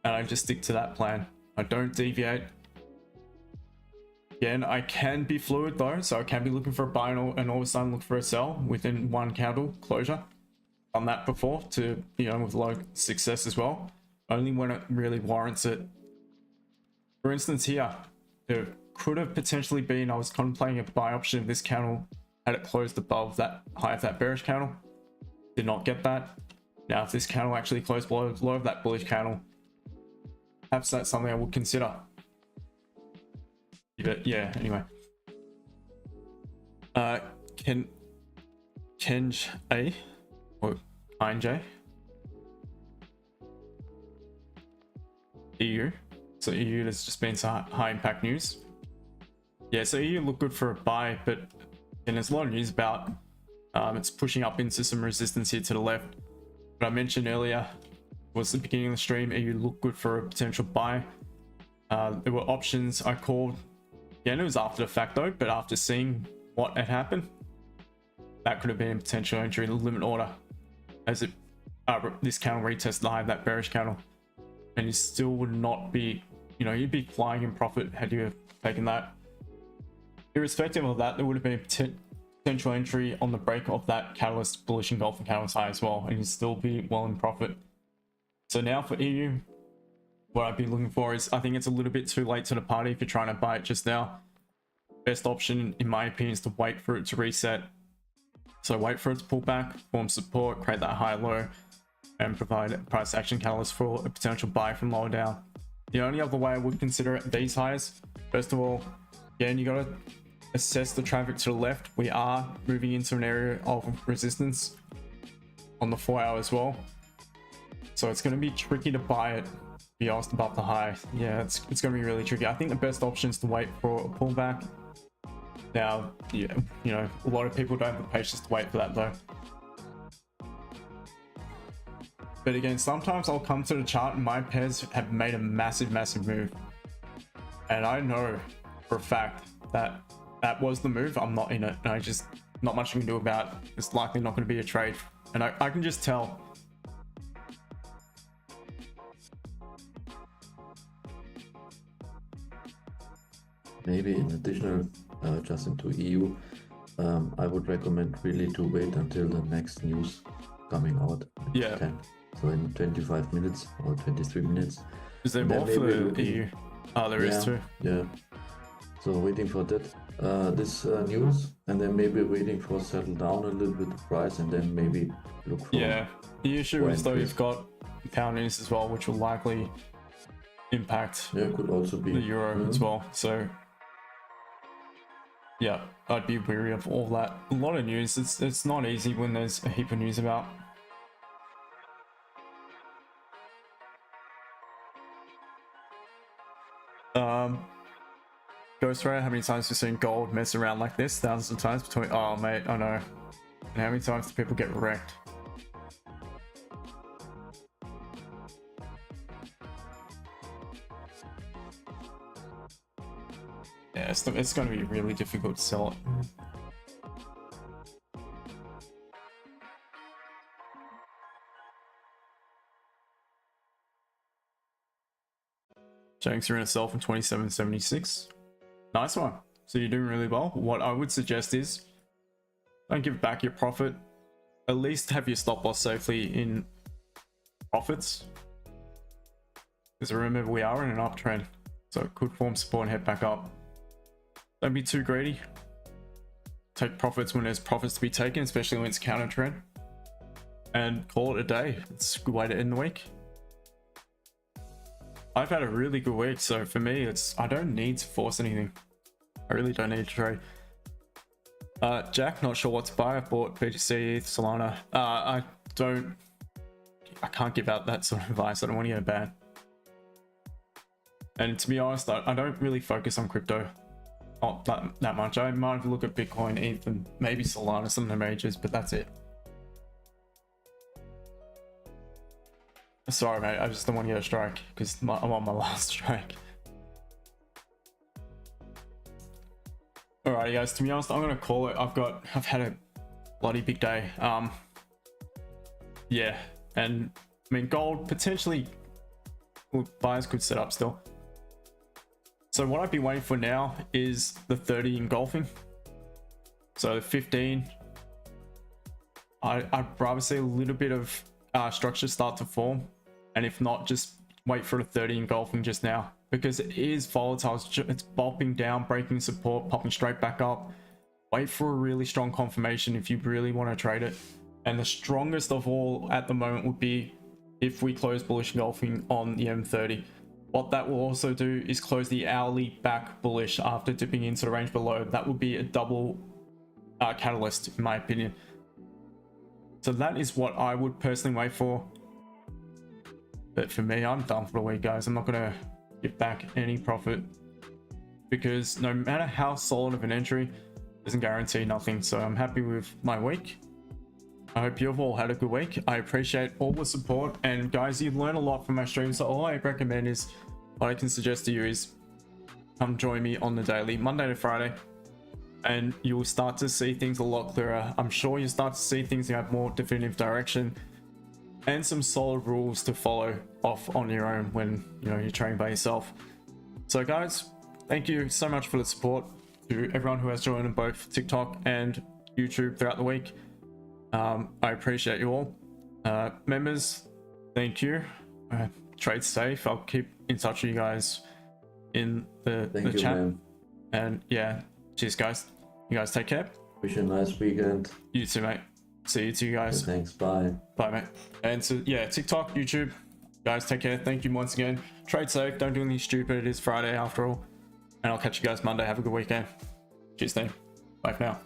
and I just stick to that plan. I don't deviate. Again, I can be fluid though, so I can be looking for a buy and all of a sudden look for a sell within one candle closure. done that before to, with a lot of success as well, only when it really warrants it. For instance here, there could have potentially been, I was contemplating a buy option of this candle had it closed above that high of that bearish candle. Did not get that. Now if this candle actually closed below low of that bullish candle, perhaps that's something I would consider. But yeah, anyway. Kenj A or J EU. So EU has just been some high impact news. Yeah, so EU look good for a buy, but then there's a lot of news about it's pushing up into some resistance here to the left. But I mentioned earlier was the beginning of the stream, EU looked good for a potential buy. There were options I called. Again, it was after the fact though, but after seeing what had happened, that could have been a potential entry in the limit order, as it this candle retested the high of that bearish candle, and you still would not be, you'd be flying in profit had you taken that. Irrespective of that, there would have been a potential entry on the break of that catalyst bullish engulfing catalyst high as well, and you'd still be well in profit. So now for EU, what I'd be looking for is, I think it's a little bit too late to the party if you're trying to buy it just now. Best option in my opinion is to wait for it to reset. So wait for it to pull back, form support, create that high low, and provide a price action catalyst for a potential buy from lower down. The only other way I would consider it these highs, first of all, again, you got to assess the traffic to the left. We are moving into an area of resistance on the 4 hour as well, so it's going to be tricky to buy it be asked above the high. Yeah, it's going to be really tricky. I think the best option is to wait for a pullback. Now, yeah, a lot of people don't have the patience to wait for that though. But again, sometimes I'll come to the chart and my pairs have made a massive move, and I know for a fact that that was the move. I'm not in it, and I just not much you can do about it. It's likely not going to be a trade, and I can just tell. Maybe in additional, just into EU, I would recommend really to wait until the next news coming out. Yeah. 10. So in 25 minutes or 23 minutes. Is there more for the EU? Oh, there is too. Yeah. So waiting for that, this news, and then maybe waiting for settle down a little bit the price, and then maybe look for. Yeah. The issue is though you've got pound news as well, which will likely impact. Yeah, could also be the euro as well. So. Yeah, I'd be wary of all that. A lot of news. It's not easy when there's a heap of news about. Ghost Ray, how many times have you seen gold mess around like this? Thousands of times between. Oh mate, I know. And how many times do people get wrecked? Yeah, it's going to be really difficult to sell it. Shanks are in itself in 27.76. Nice one. So you're doing really well. What I would suggest is don't give back your profit. At least have your stop loss safely in profits. Because remember, we are in an uptrend, so it could form support and head back up. Don't be too greedy. Take profits when there's profits to be taken, especially when it's counter trend. And call it a day. It's a good way to end the week. I've had a really good week, so for me, I don't need to force anything. I really don't need to trade. Jack, not sure what to buy. I bought BTC, ETH, Solana. I can't give out that sort of advice. I don't want to get bad. And to be honest, I don't really focus on crypto. Not that much. I might look at Bitcoin, ETH, and maybe Solana, some of the majors, but that's it. Sorry, mate. I just don't want to get a strike because I'm on my last strike. Alrighty, guys. To be honest, I'm gonna call it. I've had a bloody big day. Yeah, and I mean, gold potentially. Well, buyers could set up still. So what I'd be waiting for now is the 30 engulfing. So 15 I'd rather see a little bit of structure start to form, and if not, just wait for a 30 engulfing just now, because it is volatile. It's bopping down, breaking support, popping straight back up. Wait for a really strong confirmation if you really want to trade it. And the strongest of all at the moment would be if we close bullish engulfing on the M30. What that will also do is close the hourly back bullish after dipping into the range below. That would be a double catalyst in my opinion. So that is what I would personally wait for. But for me, I'm done for the week, guys. I'm not going to give back any profit, because no matter how solid of an entry, doesn't guarantee nothing. So I'm happy with my week. I hope you've all had a good week. I appreciate all the support, and guys, you learn a lot from my stream. So all I recommend is, what I can suggest to you is come join me on the daily, Monday to Friday, and you'll start to see things a lot clearer. I'm sure you'll start to see things that have more definitive direction and some solid rules to follow off on your own when you're trading by yourself. So guys, thank you so much for the support to everyone who has joined on both TikTok and YouTube throughout the week. I appreciate you all. Members, thank you. Trade safe. I'll keep in touch with you guys in the chat. Man. And yeah, cheers guys. You guys take care. Wish you a nice weekend. You too, mate. See you too, guys. Okay, thanks. Bye. Bye, mate. And so yeah, TikTok, YouTube, guys, take care. Thank you once again. Trade safe. Don't do anything stupid. It is Friday after all. And I'll catch you guys Monday. Have a good weekend. Cheers, team. Bye for now.